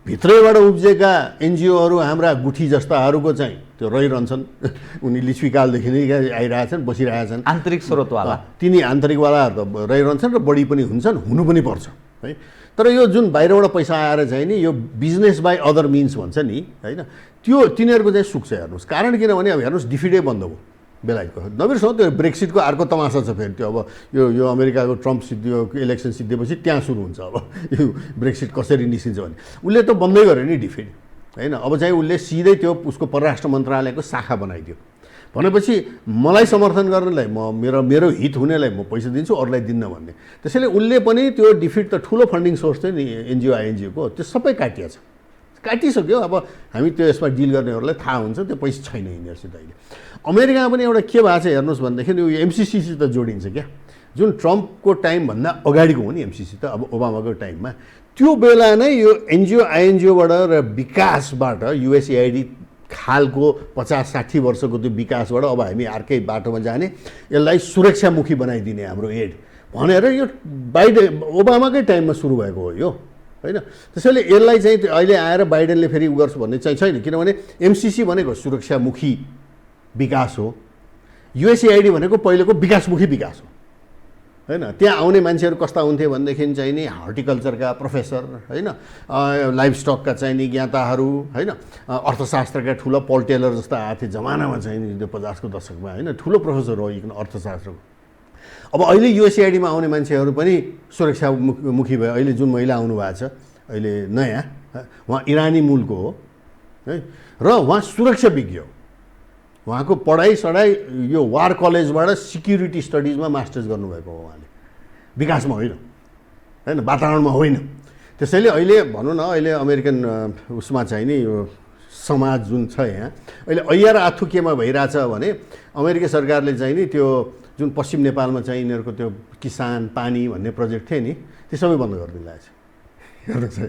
भित्रैबाट उब्जेका एनजिओहरू हाम्रा गुठी जस्ताहरूको चाहिँ त्यो रहिरहन्छन्, उनी लिच्छवीकालदेखि नै आइरहेछन्, बसिरहेछन्, आन्तरिक स्रोतवाला, तिनी आन्तरिकवालाहरू त रहिरहन्छन् र बढी पनि हुन्छन्, हुनु पनि पर्छ है। तर यो जुन बाहिरबाट पैसा आएर चाहिँ नि यो बिजनेस बाई अदर मिन्स भन्छ नि होइन, त्यो तिनीहरूको चाहिँ सुक्छ। हेर्नुहोस् कारण किनभने अब हेर्नुहोस् डिफिटै बन्द भयो बेलायतको, नबिर्सौँ त्यो ब्रेक्सिटको अर्को तमासा छ फेरि त्यो। अब यो अमेरिकाको ट्रम्प सिद्धियो, इलेक्सन सिद्धिएपछि त्यहाँ सुरु हुन्छ अब यो ब्रेक्सिट कसरी निस्किन्छ भने। उसले त बन्दै गर्यो नि डिफिट होइन, अब चाहिँ उसले सिधै त्यो उसको परराष्ट्र मन्त्रालयको शाखा बनाइदियो, भनेपछि मलाई समर्थन गर्नलाई मेरो हित हुनेलाई म पैसा दिन्छु, अरूलाई दिन्न भन्ने। त्यसैले उसले पनि त्यो डिफिट त ठुलो फन्डिङ सोर्स थियो नि एनजिओ आइएनजिओको, त्यो सबै काटिसक्यो। अब हामी त्यो यसमा डिल गर्नेहरूलाई थाहा हुन्छ त्यो पैसा छैन यिनीहरूसित अहिले। अमेरिकामा पनि एउटा के भएको छ हेर्नुहोस् भनेदेखि यो एमसिसी त जोडिन्छ क्या, जुन ट्रम्पको टाइमभन्दा अगाडिको हो नि एमसिसी त, अब ओबामाको टाइममा त्यो बेला नै यो एनजिओ आइएनजिओबाट र विकासबाट युएसएआइडी खालको 50-60 वर्षको त्यो विकासबाट अब हामी अर्कै बाटोमा जाने, यसलाई सुरक्षामुखी बनाइदिने हाम्रो एड भनेर यो ओबामाकै टाइममा सुरु भएको हो यो होइन। त्यसैले यसलाई चाहिँ अहिले आएर बाइडेनले फेरि उ गर्छ भन्ने चाहिँ छैन, किनभने एमसिसी भनेको सुरक्षामुखी विकास हो, युएसएआइडी भनेको पहिलेको विकासमुखी विकास हो होइन। त्यहाँ आउने मान्छेहरू कस्ता हुन्थे भनेदेखि चाहिँ नि हर्टिकल्चरका प्रोफेसर होइन, लाइफ स्टकका चाहिँ नि ज्ञाताहरू होइन, अर्थशास्त्रका ठुलो पल टेलर जस्ता आएको थिए जमानामा चाहिँ नि त्यो 50को दशकमा होइन, ठुलो प्रोफेसर हो यिन अर्थशास्त्रको। अब अहिले युएसएआइडीमा आउने मान्छेहरू पनि सुरक्षामुखी भयो। अहिले जुन महिला आउनु भएको छ अहिले नयाँ, उहाँ इरानी मूलको हो है र उहाँ सुरक्षा विज्ञ हो, उहाँको पढाइ यो वार कलेजबाट सिक्युरिटी स्टडिजमा मास्टर्स गर्नुभएको हो उहाँले, विकासमा होइन होइन, वातावरणमा होइन। त्यसैले अहिले भनौँ न अहिले अमेरिकन उसमा चाहिँ नि यो समाज जुन छ यहाँ अहिले ऐयार आथु केमा भइरहेछ भने अमेरिकी सरकारले चाहिँ नि त्यो जुन पश्चिम नेपालमा चाहिँ यिनीहरूको त्यो किसान पानी भन्ने प्रोजेक्ट थियो नि त्यो सबै बन्द गरिदिनु लागेको छ। हेर्नुहोस् है,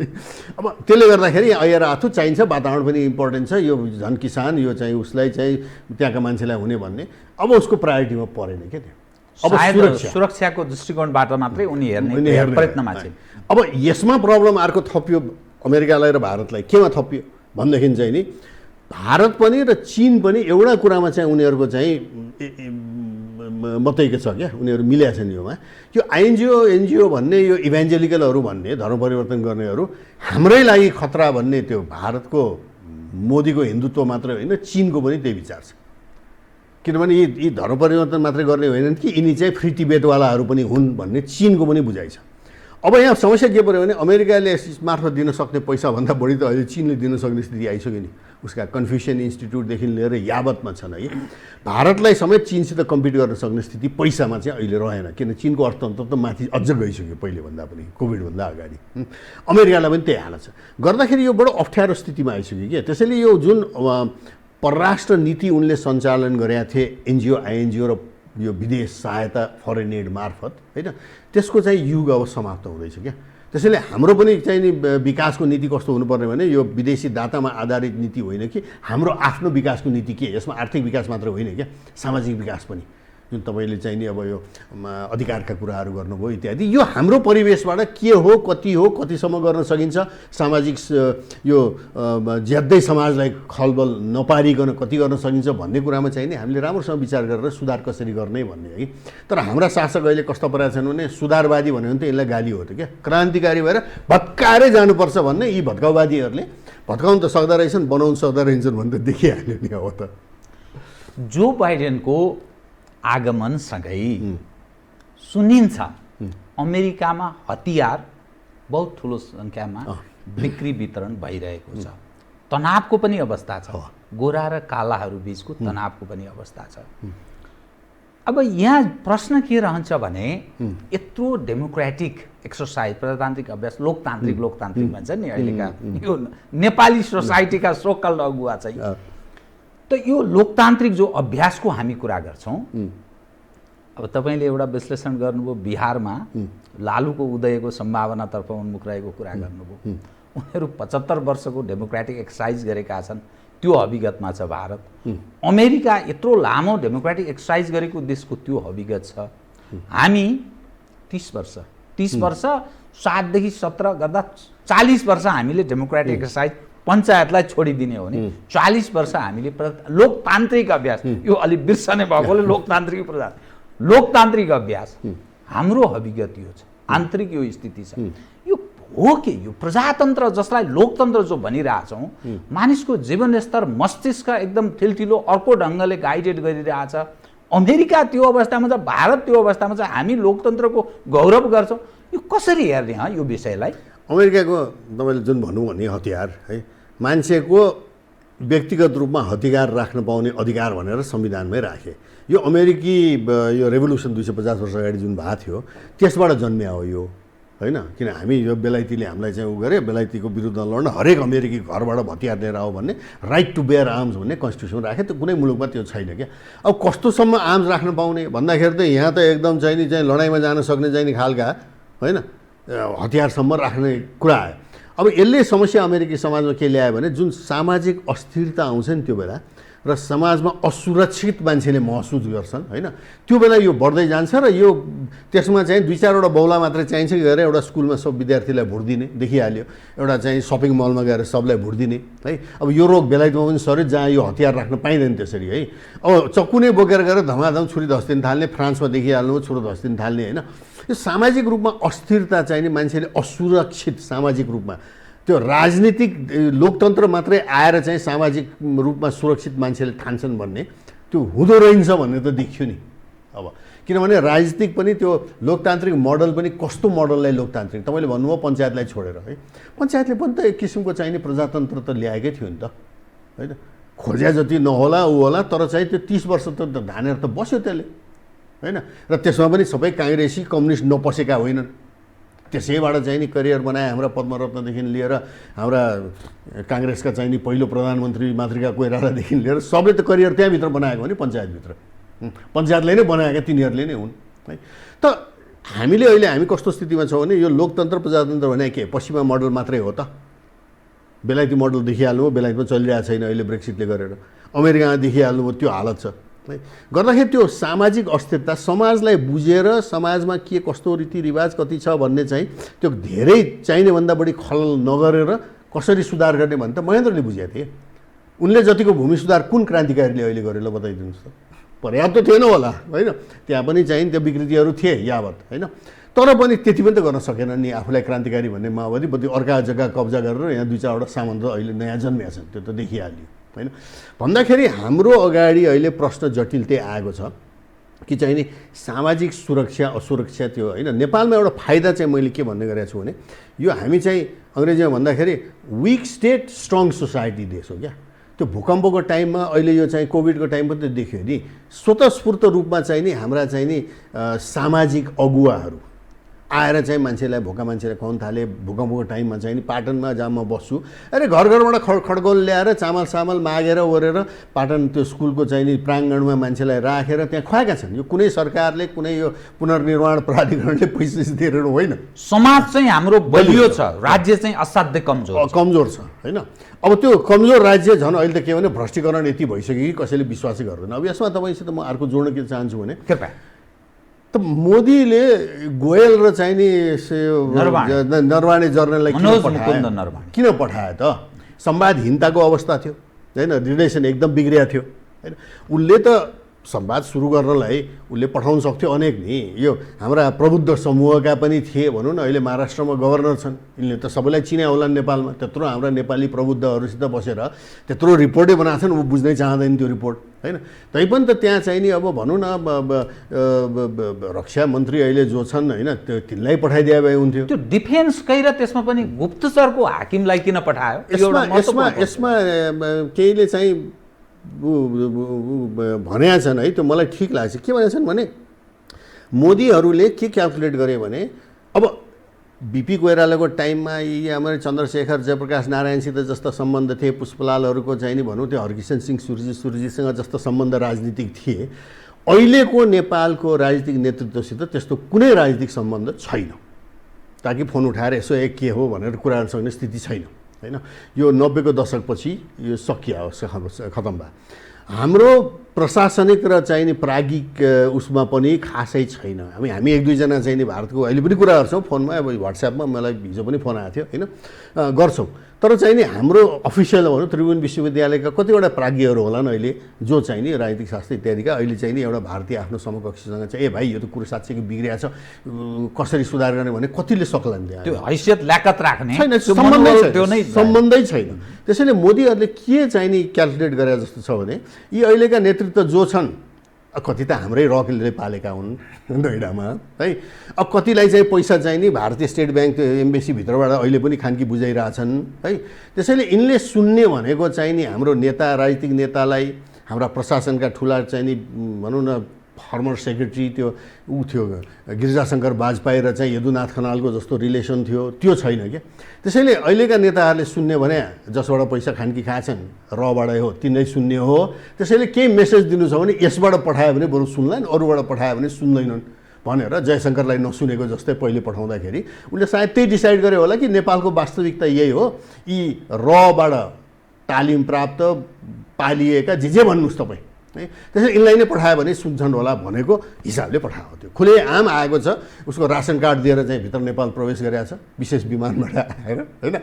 अब त्यसले गर्दाखेरि ऐयार आथु चाहिन्छ, वातावरण पनि इम्पोर्टेन्ट छ, यो झन् किसान यो चाहिँ उसलाई चाहिँ त्यहाँका मान्छेलाई हुने भन्ने अब उसको प्रायोरिटीमा परेन क्या त्यो। अब सुरक्षाको दृष्टिकोणबाट मात्रै उनी हेर्ने प्रयत्नमा छन्। अब यसमा प्रब्लम अर्को थपियो अमेरिकालाई र भारतलाई, केमा थपियो भनेदेखि चाहिँ नि भारत पनि र चीन पनि एउटा कुरामा चाहिँ उनीहरूको चाहिँ मतैको छ क्या, उनीहरू मिलेका छन् योमा। यो आइएनजिओ एनजिओ भन्ने यो इभान्जेलिकलहरू भन्ने धर्म परिवर्तन गर्नेहरू हाम्रै लागि खतरा भन्ने त्यो भारतको मोदीको हिन्दुत्व मात्रै होइन चीनको पनि त्यही विचार छ। किनभने यी धर्म परिवर्तन मात्रै गर्ने होइनन् कि यिनी चाहिँ फ्री टिबेटवालाहरू पनि हुन् भन्ने चीनको पनि बुझाइ छ। अब यहाँ समस्या के पर्यो भने अमेरिकाले मार्फत दिन सक्ने पैसाभन्दा बढी त अहिले चीनले दिन सक्ने स्थिति आइसक्यो नि। उसका कन्फ्युसियन इन्स्टिट्युटदेखि लिएर यावतमा छन् है। भारतलाई समेत चीनसित कम्पिट गर्न सक्ने स्थिति पैसामा चाहिँ अहिले रहेन, किन चीनको अर्थतन्त्र त माथि अझ गइसक्यो पहिलेभन्दा पनि, कोभिडभन्दा अगाडि। अमेरिकालाई पनि त्यही हालत छ, गर्दाखेरि यो बडो अप्ठ्यारो स्थितिमा आइसक्यो क्या। त्यसैले यो जुन परराष्ट्र नीति उनले सञ्चालन गरेका थिए एनजिओ आइएनजिओ र यो विदेश सहायता फरेन एड मार्फत होइन, त्यसको चाहिँ युग अब समाप्त हुँदैछ क्या। त्यसैले हाम्रो पनि चाहिँ नि विकासको नीति कस्तो हुनुपर्ने भने यो विदेशी दातामा आधारित नीति होइन कि हाम्रो आफ्नो विकासको नीति के, यसमा आर्थिक विकास मात्र होइन क्या, सामाजिक विकास पनि, जुन तपाईँले चाहिँ नि अब यो अधिकारका कुराहरू गर्नुभयो इत्यादि। यो हाम्रो परिवेशबाट के हो, कति हो, कतिसम्म गर्न सकिन्छ, सामाजिक यो ज्यादै समाजलाई खलबल नपारिकन कति गर्न सकिन्छ भन्ने कुरामा चाहिँ नि हामीले राम्रोसँग विचार गरेर सुधार कसरी गर्ने भन्ने है। तर हाम्रा शासक अहिले कस्तो परेका छन् भने सुधारवादी भन्यो भने त यसलाई गाली हो त क्या, क्रान्तिकारी भएर भत्काएरै जानुपर्छ भन्ने यी भत्काउवादीहरूले भत्काउनु त सक्दो रहेछन्, बनाउनु सक्दो रहेछन् भन्ने त देखिहाल्यो नि। अब त जो बाइडेनको आगमनसँगै सुनिन्छ अमेरिकामा हतियार बहुत ठुलो सङ्ख्यामा बिक्री वितरण भइरहेको छ, तनावको पनि अवस्था छ, गोरा र कालाहरू बिचको तनावको पनि अवस्था छ। अब यहाँ प्रश्न के रहन्छ भने यत्रो डेमोक्रेटिक एक्सर्साइज, प्रजातान्त्रिक अभ्यास, लोकतान्त्रिक भन्छ नि अहिलेका यो नेपाली सोसाइटीका सोकल अगुवा चाहिँ, त यो लोकतान्त्रिक जो अभ्यासको हामी कुरा गर्छौँ। अब तपाईँले एउटा विश्लेषण गर्नुभयो, बिहारमा लालुको उदयको सम्भावनातर्फ उन्मुख रहेको कुरा गर्नुभयो। उनीहरू 75 वर्षको डेमोक्रेटिक एक्सर्साइज गरेका छन्, त्यो अभिगतमा छ भारत। अमेरिका यत्रो लामो डेमोक्रेटिक एक्सर्साइज गरेको देशको त्यो अभिगत छ। हामी 30 वर्ष 7 देखि 17 गर्दा 40 वर्ष हामीले डेमोक्रेटिक एक्सर्साइज पञ्चायतलाई छोडिदिने हो भने 40 वर्ष हामीले लोकतान्त्रिक अभ्यास, यो अलि बिर्सने भएकोले लोकतान्त्रिक अभ्यास हाम्रो अभिगत यो छ, आन्तरिक यो स्थिति छ। यो हो कि यो प्रजातन्त्र जसलाई लोकतन्त्र जो भनिरहेछौँ, मानिसको जीवनस्तर मस्तिष्क एकदम ठिलठिलो अर्को ढङ्गले गाइडेड गरिरहेछ। अमेरिका त्यो अवस्थामा छ, भारत त्यो अवस्थामा छ, हामी लोकतन्त्रको गौरव गर्छौँ। यो कसरी हेर्ने यो विषयलाई? अमेरिकाको तपाईँले जुन भन्नुभयो भने हतियार है, मान्छेको व्यक्तिगत रूपमा हतियार राख्न पाउने अधिकार भनेर संविधानमै राखे। यो अमेरिकी यो रेभोल्युसन 250 वर्ष अगाडि जुन भएको थियो त्यसबाट जन्मिया हो यो होइन। किन हामी यो बेलायतीले हामीलाई चाहिँ उ गरे, बेलायतीको विरुद्धमा लड्न हरेक अमेरिकी घरबाट हतियार लिएर आओ भन्ने राइट टु बेयर आर्म्स भन्ने कन्स्टिट्युसन राखे। त कुनै मुलुकमा त्यो छैन क्या। अब कस्तोसम्म आर्म्स राख्न पाउने भन्दाखेरि त यहाँ त एकदम चाहिँ नि चाहिँ लडाइँमा जान सक्ने चाहिँ नि खालका होइन हतियारसम्म राख्ने कुरा आयो। अब यसले समस्या अमेरिकी समाजमा के ल्यायो भने जुन सामाजिक अस्थिरता आउँछ नि त्यो बेला र समाजमा असुरक्षित मान्छेले महसुस गर्छन् होइन, त्यो बेला यो बढ्दै जान्छ र यो त्यसमा चाहिँ 2-4वटा बौला मात्रै चाहिन्छ कि गएर एउटा स्कुलमा सब विद्यार्थीलाई भोट दिने देखिहाल्यो, एउटा चाहिँ सपिङ मलमा गएर सबलाई भोट दिने है। अब यो रोग बेलायतमा पनि सरी जहाँ यो हतियार राख्न पाइँदैन त्यसरी है। अब चक्कुनै बोकेर गएर धमाधम छुरी धस्तिन थाल्ने, फ्रान्समा देखिहाल्नु छुरी धस्तिन थाल्ने होइन। यो सामाजिक रूपमा अस्थिरता चाहिने, मान्छेले असुरक्षित सामाजिक रूपमा, त्यो राजनीतिक लोकतन्त्र मात्रै आएर चाहिँ सामाजिक रूपमा सुरक्षित मान्छेले ठान्छन् भन्ने त्यो हुँदो रहेछ भन्ने त देखियो नि। अब किनभने राजनीतिक पनि त्यो लोकतान्त्रिक मोडल पनि कस्तो मोडललाई लोकतान्त्रिक, तपाईँले भन्नुभयो पञ्चायतलाई छोडेर है, पञ्चायतले पनि त एक किसिमको चाहिने प्रजातन्त्र त ल्याएकै थियो नि त होइन। खोज्या जति नहोला ऊ होला, तर चाहिँ त्यो 30 वर्ष त धानेर त बस्यो त्यसले होइन। र त्यसमा पनि सबै काङ्ग्रेसी कम्युनिस्ट नपसेका होइनन्, त्यसैबाट चाहिँ नि करियर बनाए। हाम्रा पद्मरत्नदेखि लिएर हाम्रा काङ्ग्रेसका चाहिँ नि पहिलो प्रधानमन्त्री मातृका कोइरालादेखि लिएर सबले त करियर त्यहाँभित्र बनाएको हो नि, पञ्चायतभित्र। पञ्चायतले नै बनाएका तिनीहरूले नै हुन् है। त हामी कस्तो स्थितिमा छौँ भने यो लोकतन्त्र प्रजातन्त्र भने के पश्चिमा मोडल मात्रै हो त? बेलायती मोडल देखिहाल्नु, बेलायतमा चलिरहेको छैन अहिले ब्रेक्सिटले गरेर। अमेरिकामा देखिहाल्नु त्यो हालत छ है। गर्दाखेरि त्यो सामाजिक अस्थिरता, समाजलाई बुझेर समाजमा के कस्तो रीतिरिवाज कति छ भन्ने चाहिँ त्यो धेरै चाहिने भन्दा बढी खलल नगरेर कसरी सुधार गर्ने भन्ने त महेन्द्रले बुझेका थिए। उनले जतिको भूमि सुधार कुन क्रान्तिकारीले अहिले गरे ल बताइदिनुहोस् त? पर्याप्त थिएन होला होइन, त्यहाँ पनि चाहिँ त्यो विकृतिहरू थिए यावत होइन, तर पनि त्यति पनि त गर्न सकेन नि। आफूलाई क्रान्तिकारी भन्ने माओवादी बल्कि अर्का जग्गा कब्जा गरेर यहाँ 2-4वटा सामन्त अहिले नयाँ जन्मिया छन्, त्यो त देखिहाल्यो होइन। भन्दाखेरि हाम्रो अगाडि अहिले प्रश्न जटिलतै आएको छ। कि चाहिँ नि सामाजिक सुरक्षा असुरक्षा त्यो होइन। नेपालमा एउटा फाइदा चाहिँ मैले के भन्ने गरेको छु भने यो हामी चाहिँ अङ्ग्रेजीमा भन्दाखेरि विक स्टेट स्ट्रङ सोसाइटी देश हो क्या। त्यो भूकम्पको टाइममा अहिले यो चाहिँ कोभिडको टाइम पनि त देखियो नि, स्वतस्फूर्त रूपमा चाहिँ नि हाम्रा चाहिँ नि सामाजिक अगुवाहरू आएर चाहिँ मान्छेलाई भोका मान्छेलाई खुवाउन थाले। भूकम्पको टाइममा चाहिँ नि पाटनमा जहाँ म बस्छु, अरे घर घरबाट खडगोल ल्याएर चामल सामल मागेर ओरेर पाटन त्यो स्कुलको चाहिँ नि प्राङ्गणमा मान्छेलाई राखेर त्यहाँ खुवाएका छन्। यो कुनै सरकारले कुनै यो पुनर्निर्माण प्राधिकरणले पैसा दिएर होइन। समाज चाहिँ हाम्रो बलियो छ, राज्य चाहिँ असाध्यै कमजोर छ होइन। अब त्यो कमजोर राज्य झन् अहिले त के भने भ्रष्टीकरण यति भइसक्यो कि कसैले विश्वासै गर्दैन। अब यसमा तपाईँसित म अर्को जोड्न के चाहन्छु भने कृपया त मोदीले गोयल र चाहिँ नि नरवाणे जर्नललाई किन पठायो त? संवादहीनताको अवस्था थियो होइन, रिलेसन एकदम बिग्रिया थियो होइन। उसले त संवाद सुरु गर्नलाई उसले पठाउन सक्थ्यो अनेक नि। यो हाम्रा प्रबुद्ध समूहका पनि थिए भनौँ न, अहिले महाराष्ट्रमा गभर्नर छन्, यिनले त सबैलाई चिने होला नेपालमा। त्यत्रो हाम्रा नेपाली प्रबुद्धहरूसित बसेर त्यत्रो रिपोर्टै बनाएको छन्, ऊ बुझ्नै चाहँदैन त्यो रिपोर्ट होइन। तैपनि त त्यहाँ चाहिँ नि अब भनौँ न रक्षा मन्त्री अहिले जो छन् होइन, त्यो तिनलाई पठाइदिए भए हुन्थ्यो। त्यो डिफेन्सकै र त्यसमा पनि गुप्तचरको हाकिमलाई किन पठायो? यसमा केहीले चाहिँ भनेका छन् है, त्यो मलाई ठिक लाग्छ। के भनेका छन् भने मोदीहरूले के क्यालकुलेट गरे भने अब बिपी कोइरालाको टाइममा यी हाम्रो चन्द्रशेखर जयप्रकाश नारायणसित जस्ता सम्बन्ध थिए, पुष्पलालहरूको चाहिँ नि भनौँ त्यो हरकिशन सिंह सुरजीसँग जस्तो सम्बन्ध राजनीतिक थिए। अहिलेको नेपालको राजनीतिक नेतृत्वसित त्यस्तो कुनै राजनीतिक सम्बन्ध छैन। ताकि फोन उठाएर यसो के हो भनेर कुरा गर्न सक्ने स्थिति छैन होइन। यो 90को दशकपछि यो सकियो, खतम भयो। हाम्रो प्रशासनिक र चाहिँ नि प्राज्ञिक उसमा पनि खासै छैन। हामी एक दुईजना चाहिँ नि भारतको अहिले पनि कुरा गर्छौँ फोनमा, अब व्हाट्सएपमा मलाई हिजो पनि फोन आएको थियो होइन, गर्छौँ। तर चाहिँ नि हाम्रो अफिसियल भनौँ त्रिभुवन विश्वविद्यालयका कतिवटा प्राज्ञहरू होलान् अहिले जो चाहिँ नि राजनीतिक शास्त्र इत्यादिका अहिले चाहिँ नि एउटा भारतीय आफ्नो समकक्षीसँग चाहिँ भाइ यो त कुरो साँच्चै बिग्रिया छ, कसरी सुधार गर्ने भने कतिले सक्लान् त्यहाँ? त्यो हैसियत ल्याकत राख्ने छैन, सम्बन्धै छैन। त्यसैले मोदीहरूले के चाहिँ नि क्यालकुलेट गरे जस्तो छ भने यी अहिलेका नेतृत्व जो छन्, कति त हाम्रै रकले पालेका हुन् नोइडामा है, अब कतिलाई चाहिँ पैसा चाहिँ नि भारतीय स्टेट ब्याङ्क एम्बेसीभित्रबाट अहिले पनि खानकी बुझाइरहेछन् है। त्यसैले यिनले सुन्ने भनेको चाहिँ नि हाम्रो नेता राजनीतिक नेतालाई, हाम्रा प्रशासनका ठुला चाहिँ नि भनौँ न फर्मर सेक्रेटरी त्यो ऊ थियो गिरिजाशङ्कर वाजपेयी र चाहिँ यदुनाथ खनालको जस्तो रिलेसन थियो, त्यो छैन क्या। त्यसैले अहिलेका नेताहरूले सुन्ने भने जसबाट पैसा खानकी खाएछन् रबाटै हो, तिनै सुन्ने हो। त्यसैले केही मेसेज दिनु छ भने यसबाट पठायो भने बरु सुन्लान्, अरूबाट पठायो भने सुन्दैनन् भनेर जयशङ्करलाई नसुनेको जस्तै पहिले पठाउँदाखेरि उनले सायद त्यही डिसाइड गरे होला कि नेपालको वास्तविकता यही हो, यी रबाट तालिम प्राप्त पालिएका जे भन्नुहोस् तपाईँ है, त्यसैले यिनलाई नै पठायो भने सुन्छन् होला भनेको हिसाबले पठाएको थियो। खुलेआम आएको छ, उसको रासन कार्ड दिएर चाहिँ भित्र नेपाल प्रवेश गरेको छ विशेष विमानबाट आएर होइन।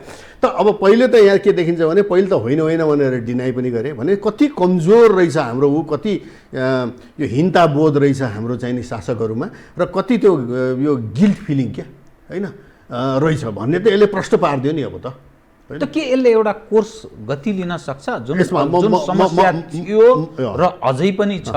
त अब पहिले त यहाँ के देखिन्छ भने पहिले त होइन भनेर डिनाइ पनि गरे भने कति कमजोर रहेछ हाम्रो ऊ, कति यो हिंताबोध रहेछ हाम्रो चाहिँ नि शासकहरूमा, र कति त्यो यो गिल्ट फिलिङ क्या होइन रहेछ भन्ने त यसले प्रश्न पारिदियो नि। अब त के यसले एउटा कोर्स गति लिन सक्छ जुन समस्या थियो र अझै पनि छ,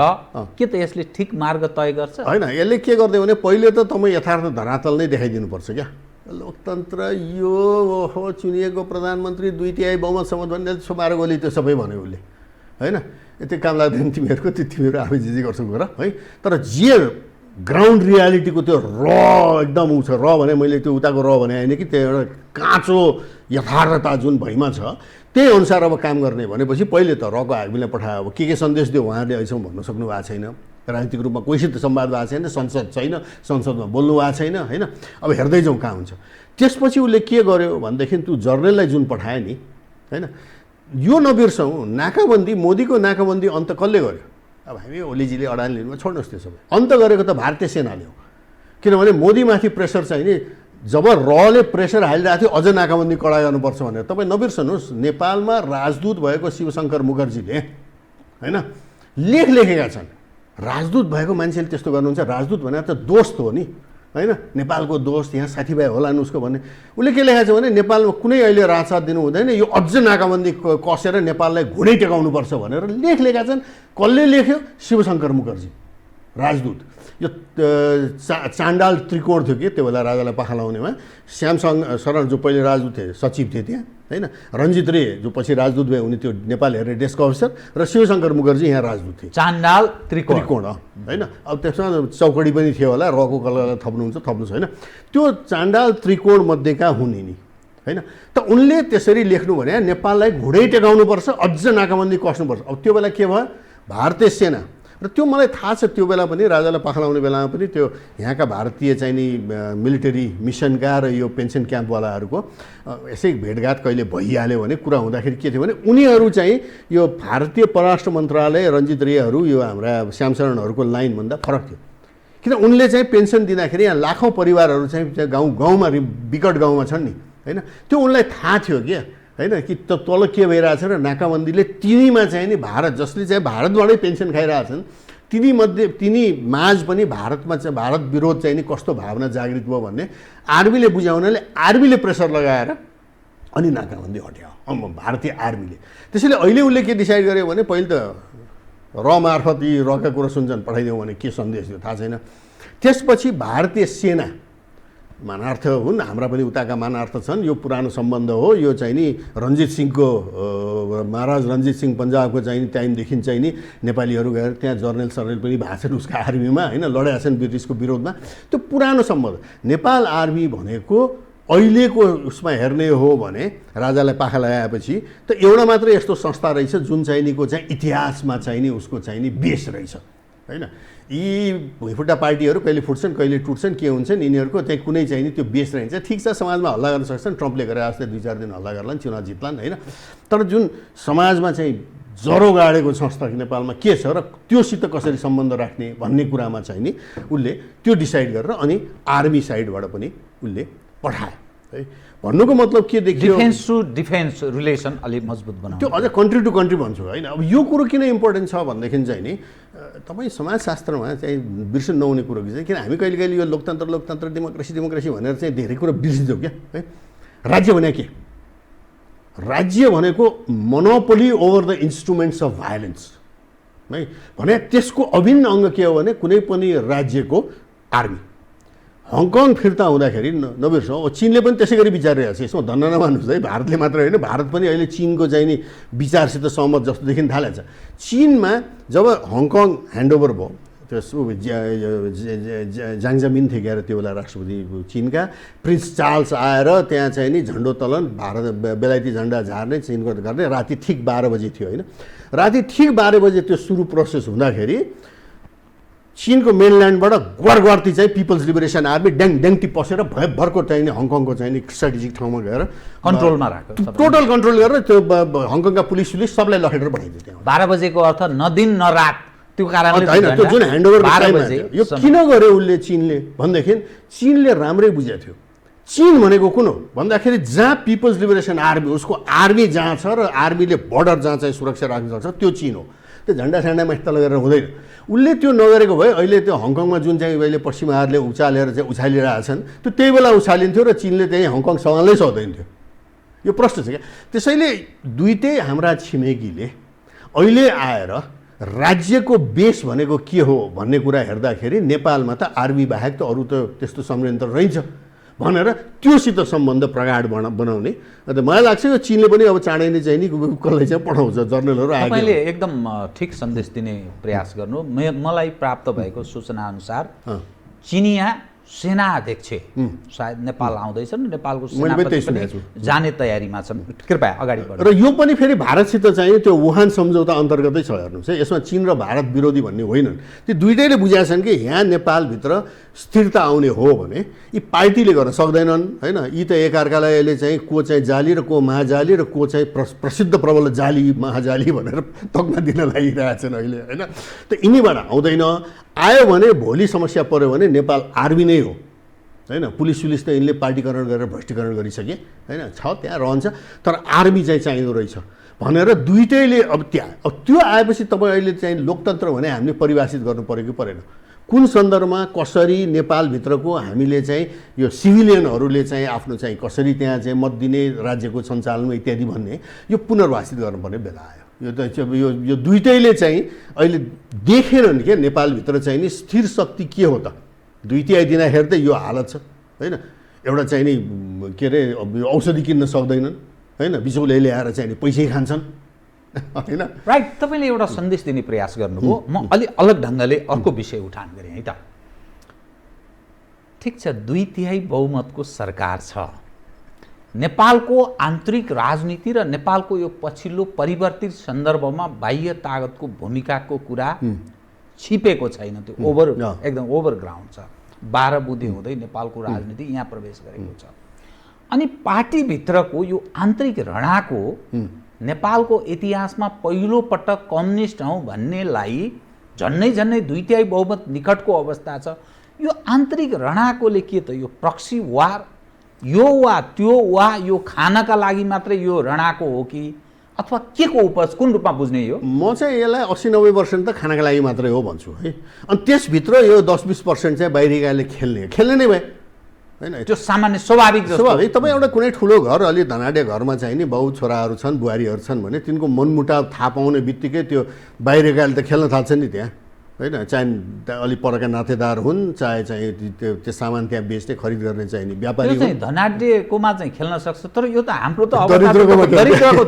के त यसले ठिक मार्ग तय गर्छ? होइन, यसले के गर्दै भने पहिले त तपाईँ यथार्थ धरातल नै देखाइदिनुपर्छ क्या। लोकतन्त्र यो हो, चुनिएको प्रधानमन्त्री 2/3 बहुमतसम्म भन्ने सुमार गोली त्यो सबै भन्यो उसले होइन। यति काम लाग्दैन तिमीहरूको, तिमीहरू आफै जे गर्छौ गर है। तर जे ग्राउन्ड रियालिटीको त्यो र एकदम ऊ छ, र भने मैले त्यो उताको र भने होइन कि त्यो एउटा काँचो यथार्थता जुन भइमा छ त्यही अनुसार अब काम गर्ने भनेपछि पहिले त रको हामीलाई पठायो। अब के सन्देश दियो उहाँहरूले अहिलेसम्म भन्न सक्नु भएको छैन। राजनीतिक रूपमा कोहीसित संवाद भएको छैन, संसद छैन, संसदमा बोल्नु भएको छैन होइन। अब हेर्दै जाउँ कहाँ हुन्छ। त्यसपछि उसले के गर्यो भनेदेखि त्यो जर्नललाई जुन पठायो नि होइन, यो नबिर्सौँ नाकाबन्दी, मोदीको नाकाबन्दी अन्त कसले गर्यो? अब हामी ओलीजीले अडान लिनुमा छोड्नुहोस् त्यो सबै, अन्त गरेको त भारतीय सेनाले हो। किनभने मोदीमाथि प्रेसर चाहिँ नि जब रले प्रेसर हालिरहेको थियो अझ नाकाबन्दी कडा गर्नुपर्छ भनेर। तपाईँ नबिर्सनुहोस् नेपालमा राजदूत भएको शिवशङ्कर मुखर्जीले होइन लेखेका छन्। राजदूत भएको मान्छेले त्यस्तो गर्नुहुन्छ, राजदूत भनेर त दोस्त हो नि होइन, नेपालको दोस्त, यहाँ साथीभाइ होलान् उसको भन्ने। उसले के लेखेको छ भने नेपालमा कुनै अहिले राहत दिनु हुँदैन, यो अझ नाकाबन्दी कसेर नेपाललाई घुँडै टेकाउनुपर्छ भनेर लेखेका छन्। कसले लेख्यो? शिवशङ्कर मुखर्जी राजदूत यो चाण्डाल त्रिकोण थियो कि त्यो बेला राजालाई पाखा लगाउनेमा श्यामसँग शरण जो पहिले राजदूत थिए सचिव थिए त्यहाँ होइन रञ्जित रे जो पछि राजदूत भए उनी त्यो नेपाल हेर्ने डेस्क अफिसर र शिवशङ्कर मुखर्जी यहाँ राजदूत थिए चाण्डाल त्रिकोण होइन अब त्यसमा चौकडी पनि थियो होला रको कलरलाई थप्नुहुन्छ थप्नुहोस् होइन त्यो चाण्डाल त्रिकोण मध्येका हुने नि होइन त उनले त्यसरी लेख्नु भने नेपाललाई घुँडै टेकाउनुपर्छ अझ नाकाबन्दी कस्नुपर्छ अब त्यो बेला के भयो भारतीय सेना र त्यो मलाई थाहा छ त्यो बेला पनि राजालाई पाखा लगाउने बेलामा पनि त्यो यहाँका भारतीय चाहिँ नि मिलिटरी मिसनका र यो पेन्सन क्याम्पवालाहरूको यसै भेटघाट कहिले भइहाल्यो भने कुरा हुँदाखेरि के थियो भने उनीहरू चाहिँ यो भारतीय परराष्ट्र मन्त्रालय रञ्जित रेहरू यो हाम्रा श्यामशरणहरूको लाइनभन्दा फरक थियो किन उनले चाहिँ पेन्सन दिँदाखेरि यहाँ लाखौँ परिवारहरू चाहिँ गाउँमा विकट गाउँमा छन् नि होइन त्यो उनलाई थाहा थियो क्या होइन कि तल के भइरहेछ र नाकाबन्दीले तिनीमा चाहिँ नि भारत जसले चाहिँ भारतबाटै पेन्सन खाइरहेछन् तिनी माझ पनि भारतमा चाहिँ भारत विरोध चाहिँ नि कस्तो भावना जागृत भयो भन्ने आर्मीले बुझाउनाले आर्मीले प्रेसर लगाएर अनि नाकाबन्दी हट्यो भारतीय आर्मीले त्यसैले अहिले उसले के डिसाइड गर्यो भने पहिले त र मार्फत यी रका कुरा सुन्छन् पठाइदिउँ भने के सन्देश थियो थाहा छैन त्यसपछि भारतीय सेना मानार्थ हुन् हाम्रा पनि उताका मानार्थ छन् यो पुरानो सम्बन्ध हो यो चाहिँ नि रञ्जित सिंहको महाराज रञ्जित सिंह पन्जाबको चाहिँ नि टाइमदेखि चाहिँ नि नेपालीहरू गएर त्यहाँ जर्नल सर्नल पनि भएको छन् उसको आर्मीमा होइन लडेका छन् ब्रिटिसको विरोधमा त्यो पुरानो सम्बन्ध नेपाल आर्मी भनेको अहिलेको उसमा हेर्ने हो भने राजालाई पाखा लगाएपछि त एउटा मात्र यस्तो संस्था रहेछ जुन चाहिँ निको चाहिँ इतिहासमा चाहिँ नि उसको चाहिँ नि बेस रहेछ होइन यी भुइँफुट्टा पार्टीहरू कहिले फुट्छन् कहिले टुट्छन् के हुन्छन् यिनीहरूको चाहिँ कुनै चाहिँ नि त्यो बेस रहन्छ ठिक छ समाजमा हल्ला गर्न सक्छन् ट्रम्पले गरे जस्तै 2-4 दिन हल्ला गर्लान् चुनाव जित्लान् होइन तर जुन समाजमा चाहिँ जरो गाडेको संस्था नेपालमा के छ र त्योसित कसरी सम्बन्ध राख्ने भन्ने कुरामा चाहिँ नि उसले त्यो डिसाइड गरेर अनि आर्मी साइडबाट पनि उसले पठायो है भन्नुको मतलब के देखियो डिफेन्स टु डिफेन्स रिलेसन अलि मजबुत बनाउनु त्यो अझ कन्ट्री टु कन्ट्री भन्छु होइन अब यो कुरो किन इम्पोर्टेन्ट छ भनेदेखि चाहिँ नि तपाईँ समाजशास्त्रमा चाहिँ बिर्सन नहुने कुरो चाहिँ किन हामी कहिले कहिले यो लोकतन्त्र डेमोक्रेसी भनेर चाहिँ धेरै कुरो बिर्सिन्छौँ क्या है राज्य भने के राज्य भनेको monopoly over the instruments of violence है भने त्यसको अभिन्न अङ्ग के हो भने कुनै पनि राज्यको आर्मी हङकङ फिर्ता हुँदाखेरि नबिर्सौँ चीनले पनि त्यसै गरी विचारिरहेको छ यसमा धन्न नमान्नुहोस् है भारतले मात्र होइन भारत पनि अहिले चीनको चाहिँ नि विचारसित सहमत जस्तो देखिन थालेको छ चीनमा जब हङकङ ह्यान्डओभर भयो त्यो जाङ जमिन थिए गएर त्यो बेला राष्ट्रपति चीनका प्रिन्स चार्ल्स आएर त्यहाँ चाहिँ नि झन्डोत्तोलन भारत बेलायती झन्डा झार्ने चीनको गर्ने राति ठिक 12 बजी थियो होइन राति ठिक 12 बजे त्यो सुरु प्रोसेस हुँदाखेरि चीनको मेनल्यान्डबाट ग्वारग्वार्ती चाहिँ पिपल्स लिबरेसन आर्मी ड्याङटी पसेर भरको चाहिँ हङकङको चाहिँ स्ट्राटेजिक ठाउँमा गएर कन्ट्रोलमा राख्यो टोटल कन्ट्रोल गरेर त्यो हङकङका पुलिस सबलाई लखेटेर पठाइदियो त्यहाँ 12 बजेको अर्थ नदिन नरात त्यो कारणले होइन त्यो जुन ह्यान्डओभर यो किन गर्यो उसले चीनले भनेदेखि चीनले राम्रै बुझेको थियो चीन भनेको कुन हो भन्दाखेरि जहाँ पिपल्स लिबरेसन आर्मी उसको आर्मी जहाँ छ र आर्मीले बोर्डर जहाँ चाहिँ सुरक्षा राख्न सक्छ त्यो चीन हो त्यो झन्डा सान्डा माथि गरेर हुँदैन उसले त्यो नगरेको भए अहिले त्यो हङकङमा जुन चाहिँ अहिले पश्चिमाहरूले उचालेर चाहिँ उछालिरहेछन् त्यो त्यही बेला उछालिन्थ्यो र चीनले त्यही हङकङ सँगै सक्दैन थियो यो प्रश्न छ क्या त्यसैले दुईटै हाम्रा छिमेकीले अहिले आएर राज्यको बेस भनेको के हो भन्ने कुरा हेर्दाखेरि नेपालमा त आर्मी बाहेक त अरू त त्यस्तो संयन्त्र रहन्छ भनेर त्योसित सम्बन्ध प्रगाढ बनाउने अन्त मलाई लाग्छ यो चीनले पनि अब चाँडै नै चाहिँ नि कसलाई चाहिँ पठाउँछ जर्नलहरू आएको तपाईँले एकदम ठिक सन्देश दिने प्रयास गर्नु मलाई प्राप्त भएको सूचना अनुसार चिनिया सेना अध्यक्ष सायद नेपाल आउँदैछन् नेपालको सेनापति पनि जाने तयारीमा छन् कृपया अगाडि बढ्नु र यो पनि फेरि भारतसित चाहिँ त्यो वुहान सम्झौता अन्तर्गतै छ हेर्नुहोस् है यसमा चीन र भारत विरोधी भन्ने होइनन् त्यो दुईटैले बुझाएका छन् कि यहाँ नेपालभित्र स्थिरता आउने हो भने यी पार्टीले गर्न सक्दैनन् होइन यी त एकअर्कालाई अहिले चाहिँ को चाहिँ जाली र को महाजाली र को चाहिँ प्रसिद्ध प्रबल जाली महाजाली भनेर तकमा दिन लागिरहेछन् अहिले होइन त यिनीबाट आउँदैन आयो भने भोलि समस्या पर्यो भने नेपाल आर्मी नै हो होइन पुलिस त यिनले पार्टीकरण गरेर भ्रष्टीकरण गरिसके होइन छ त्यहाँ रहन्छ तर आर्मी चाहिँ चाहिँदो रहेछ भनेर दुईटैले अब त्यो आएपछि तपाईँ अहिले चाहिँ लोकतन्त्र भने हामीले परिभाषित गर्नु पऱ्यो कि परेन कुन सन्दर्भमा कसरी नेपालभित्रको हामीले चाहिँ यो सिभिलियनहरूले चाहिँ आफ्नो चाहिँ कसरी त्यहाँ चाहिँ मत दिने राज्यको सञ्चालनमा इत्यादि भन्ने यो पुनर्भाषित गर्नुपर्ने बेला आयो यो त यो दुइटैले चाहिँ अहिले देखेर नि क्या नेपालभित्र चाहिँ नि स्थिर शक्ति के हो त 2/3 दिँदाखेरि त यो हालत छ होइन। एउटा चाहिँ नि के अरे औषधि किन्न सक्दैनन् होइन, बिचौले ल्याएर चाहिँ नि पैसै खान्छन् होइन। राइट, तपाईँले एउटा सन्देश दिने प्रयास गर्नुभयो। म अलि अलग ढङ्गले अर्को विषय उठान गरेँ है त। ठिक छ, 2/3 बहुमतको सरकार छ, नेपालको आन्तरिक राजनीति र नेपालको यो पछिल्लो परिवर्तित सन्दर्भमा बाह्य ताकतको भूमिकाको कुरा छिपेको छैन, त्यो एकदम ओभरग्राउन्ड छ। 12 बुँदे हुँदै नेपालको राजनीति यहाँ प्रवेश गरेको छ। अनि पार्टीभित्रको यो आन्तरिक रणाको नेपालको इतिहासमा पहिलो पटक कम्युनिस्ट हौँ भन्नेलाई झन्नै 2/3 बहुमत निकटको अवस्था छ। यो आन्तरिक रणाकोले के त यो प्रक्सी वार यो वा त्यो वा यो खानका लागि मात्रै यो रणाको हो कि अथवा के को उपज कुन रूपमा बुझ्ने यो? म चाहिँ यसलाई 80-90% त खानाका लागि मात्रै हो भन्छु है। अनि त्यसभित्र यो 10-20% चाहिँ बाहिरीकाले खेल्ने नै भए होइन। त्यो सामान्य स्वाभाविक तपाईँ एउटा कुनै ठुलो घर अलि धनाढ्य घरमा चाहिँ नि बाउ छोराहरू छन् बुहारीहरू छन् भने तिनको मनमुटाव थाहा पाउने बित्तिकै त्यो बाहिरकाले त खेल्न थाल्छ नि त्यहाँ होइन। चाहे अलि परका नातेदार हुन्, चाहे चाहिँ त्यो सामान त्यहाँ बेच्ने खरिद गर्ने चाहिँ नि व्यापारी चाहिँ धनाढ्यकोमा चाहिँ खेल्न सक्छ, तर यो त हाम्रो त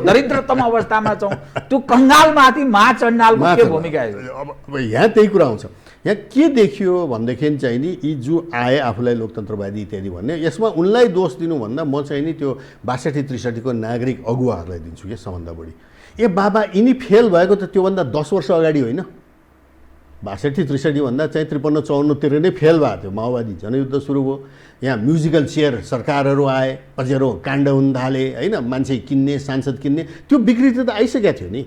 दरिद्रतम अवस्थामा छौँ। त्यो कङ्गालमाथि महाचण्डालको के भूमिका है? अब यहाँ त्यही कुरा आउँछ। यहाँ के देखियो भनेदेखि चाहिँ नि यी जो आए आफूलाई लोकतन्त्रवादी इत्यादि भन्ने, यसमा उनलाई दोष दिनुभन्दा म चाहिँ नि त्यो 62-63 को नागरिक अगुवाहरूलाई दिन्छु क्या सबभन्दा बढी। ए बाबा यिनी फेल भएको त त्योभन्दा 10 वर्ष अगाडि होइन, 62-63 भन्दा चाहिँ 53-54 नै फेल भएको थियो। माओवादी जनयुद्ध सुरु भयो, यहाँ म्युजिकल चेयर सरकारहरू आए, पजेरो काण्ड हुन थाले होइन, मान्छे किन्ने सांसद किन्ने, त्यो विकृति त आइसकेको थियो नि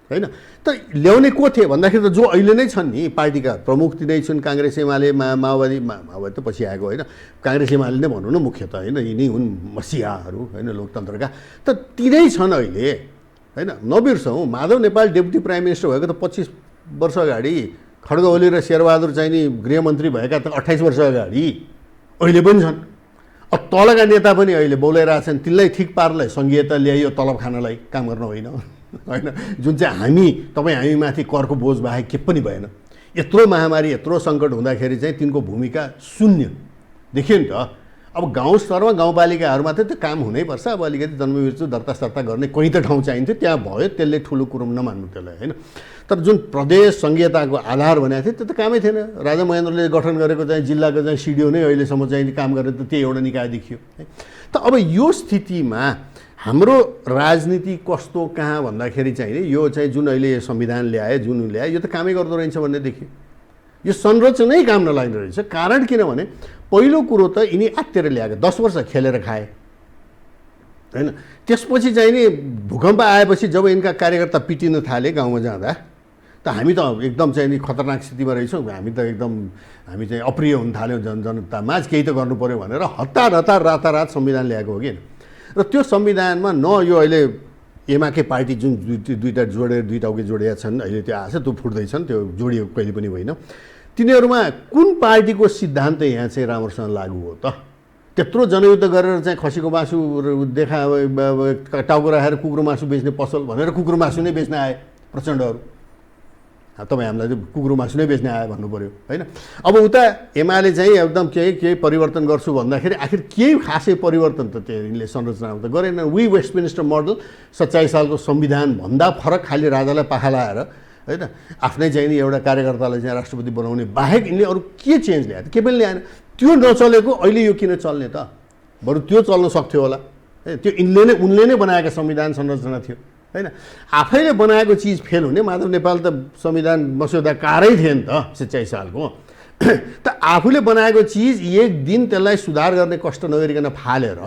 होइन। त ल्याउने को थिए भन्दाखेरि त जो अहिले नै छन् नि पार्टीका प्रमुख तिनै छन्, काङ्ग्रेस एमाले माओवादी त पछि आएको होइन, काङ्ग्रेस एमाले नै भनौँ न मुख्य त होइन, यिनै हुन् मसियाहरू होइन लोकतन्त्रका। त तिनै छन् अहिले होइन। नबिर्सौँ Madhav Nepal deputy prime minister भएको त 25 वर्ष अगाडि, खड्ग ओली र शेरबहादुर चाहिँ नि गृहमन्त्री भएका त 28 वर्ष अगाडि, अहिले पनि छन्। अब तलका नेता पनि अहिले बोलाइरहेछन्, तिनलाई ठिक पार्नलाई सङ्घीयता ल्याइयो तलब खानलाई, काम गर्न होइन होइन। जुन चाहिँ हामी माथि करको बोझ बाहेक के पनि भएन। यत्रो महामारी यत्रो सङ्कट हुँदाखेरि चाहिँ तिनको भूमिका शून्य देखियो नि त। अब गाउँ स्तरमा गाउँपालिकाहरूमा त त्यो काम हुनैपर्छ। अब अलिकति जन्ममृत्यु दर्ता सर्ता गर्ने कोही त ठाउँ चाहिन्थ्यो, त्यहाँ भयो, त्यसले ठुलो कुरो नमान्नु त्यसलाई होइन। तर जुन प्रदेश सङ्घीयताको आधार भनेको थियो त्यो त कामै थिएन। राजा महेन्द्रले गठन गरेको चाहिँ जिल्लाको चाहिँ सिडिओ नै अहिलेसम्म चाहिँ काम गरेर त त्यही एउटा निकाय देखियो है। त अब यो स्थितिमा हाम्रो राजनीति कस्तो कहाँ भन्दाखेरि चाहिँ नि यो चाहिँ जुन अहिले संविधान ल्याए जुन ल्याए यो त कामै गर्दो रहेछ भन्ने देखियो। यो संरचनै काम नलाग्दो रहेछ। कारण किनभने पहिलो कुरो त यिनी आत्तेर ल्याएको 10 वर्ष खेलेर खाए होइन। त्यसपछि चाहिँ नि भूकम्प आएपछि जब यिनका कार्यकर्ता पिटिन थाले गाउँमा जाँदा त हामी त एकदम चाहिँ नि खतरनाक स्थितिमा रहेछौँ। हामी चाहिँ अप्रिय हुन थाल्यौँ जनतामा, केही त गर्नु पऱ्यो भनेर हतार रातारात संविधान ल्याएको हो कि। र त्यो संविधानमा न यो अहिले एमाके पार्टी जुन दुईवटा दुईवटा जोडिया छन् अहिले त्यो आएछ, त्यो फुट्दैछन्, त्यो जोडिएको कहिले पनि होइन। तिनीहरूमा कुन पार्टीको सिद्धान्त यहाँ चाहिँ राम्रोसँग लागू हो त? त्यत्रो जनयुद्ध गरेर चाहिँ खसीको मासु देखा टाउको राखेर कुकुर मासु बेच्ने पसल भनेर कुकुर मासु नै बेच्न आए प्रचण्डहरू। तपाईँ हामीलाई चाहिँ कुकुर मासु नै बेच्ने आयो भन्नु पऱ्यो होइन। अब उता एमाले चाहिँ एकदम केही परिवर्तन गर्छु भन्दाखेरि आखिर केही खासै परिवर्तन त यिनले संरचनामा त गरेन। वेस्टमिनिस्टर मोडल 27 सालको संविधान भन्दा फरक, खालि राजालाई पाखा लाएर होइन आफ्नै चाहिँ नि एउटा कार्यकर्तालाई चाहिँ राष्ट्रपति बनाउने बाहेक यिनले अरू के चेन्ज ल्यायो? के पनि ल्याएन। त्यो नचलेको अहिले यो किन चल्ने त? बरु त्यो चल्न सक्थ्यो होला। त्यो उनले नै बनाएका संविधान संरचना थियो होइन। आफैले बनाएको चिज फेल हुने। माधव नेपाल त संविधान मस्यौदाकारै थिए नि त 27 सालको। त आफूले बनाएको चिज एक दिन त्यसलाई सुधार गर्ने कष्ट नगरिकन फालेर